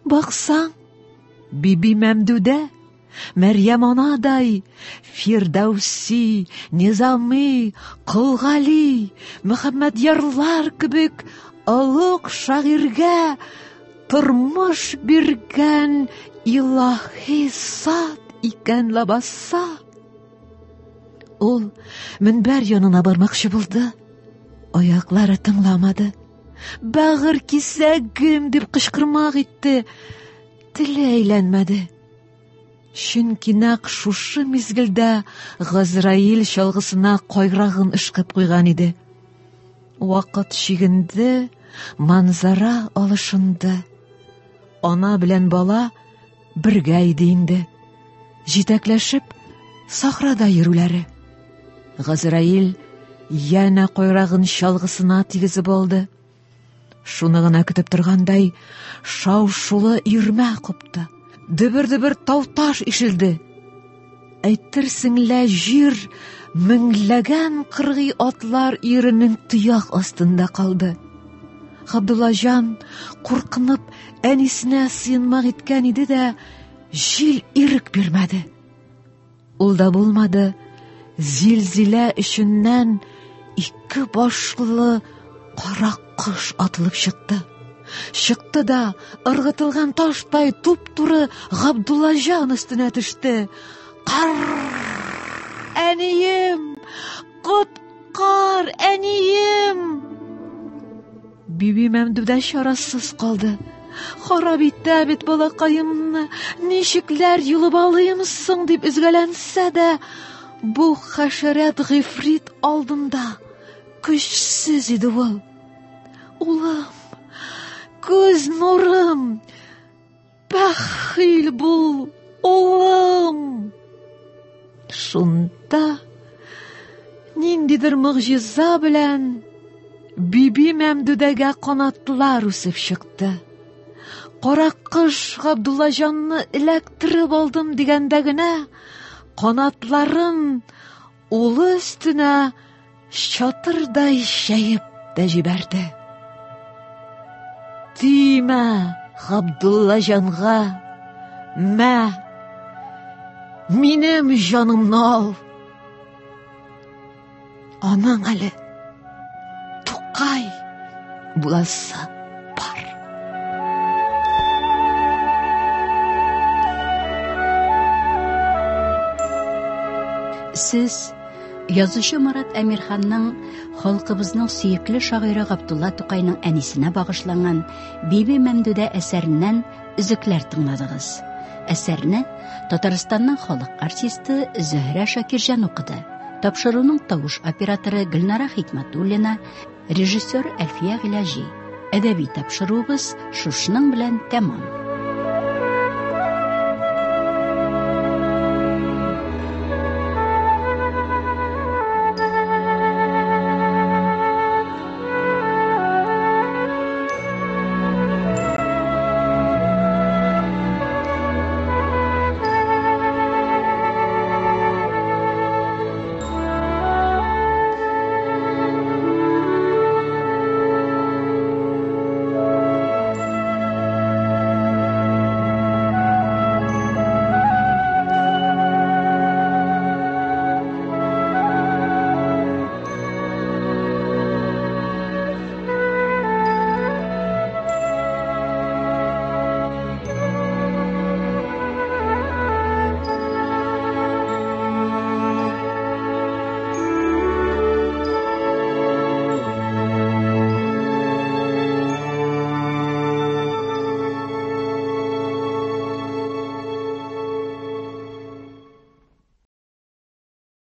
Speaker 3: Баксаң, Биби Мәмдүдә, Мәрьям анадай, Фирдәүси, Низами, Кылгали, Мөхәммәд ярлар кебек олуг шагыйрьгә тормыш биргән илаһи зат икән лабаса. Ул мөнбәр янына бармакчы булды. Аяклары тыңламады. Бәгыр кисәгем дип кычкырмак итте. Теле әйләнмәде. Чөнки нәкъ шушы мизгелдә Газраил чалгысына кайрагын ышкып куйган иде. Вакыт чигенде, манзара алышынды. Ана белән бала бергә иде инде. Җитәкләшеп сахрада йөрүләре. Газраил яна кайрагын чалгысына тигезеп алды. Шуны гына көтеп торгандай, шау-шулы ирмә купты. Дөбер-дөбер тау-таш ишелде. Әйтерсең лә җир меңләгән кыргый атлар иренең тояк астында калды. Габдуллаҗан куркынып әнисенә сыенмак иткән иде дә, җил ирек бирмәде. Ул да булмады. Зилзилә эченнән ике башлы кара кош атылып чыкты. Чыкты да ыргытылган таштай туп-туры Габдуллаҗан өстенә төште. Әнием! Коткар, әнием! Биби Мәмдүдә чарасыз калды. Харап итә бит балакаемны, ничекләр юлып алыйм соң дип üzгәләнсә дә, бу хәшәрәт гыйфрит алдында көчсез иде ул. Улым, күз нурым, бәхил бул, улым. Шунда ниндидер мөгъҗиза белән Биби Мәмдүдәгә канатлар үсеп чыкты. Кара кыш Габдуллаҗанны эләктереп алдым дигәндә генә, канатларын улы өстенә чатырдай чәеп тә җибәрде. Тимә Габдуллаҗанга, мә, минем җанымны ал, анаң әле Тукай буласы бар.
Speaker 1: Сез язучы Марат Әмирханның халкыбызның сөекле шагыйре Габдулла Тукайның әнисенә багышланган Биби Мәмдүдә әсәреннән үзекләр тыңладыгыз. Әсәрне Татарстанның халык артисты Зөһрә Шакирҗан укыды. Тапшыруның тавыш операторы Гөлнара Хикмәтуллина, режиссер Әлфия Гыйлаҗи. Әдәби тапшыруыбыз шушының белән тәмам.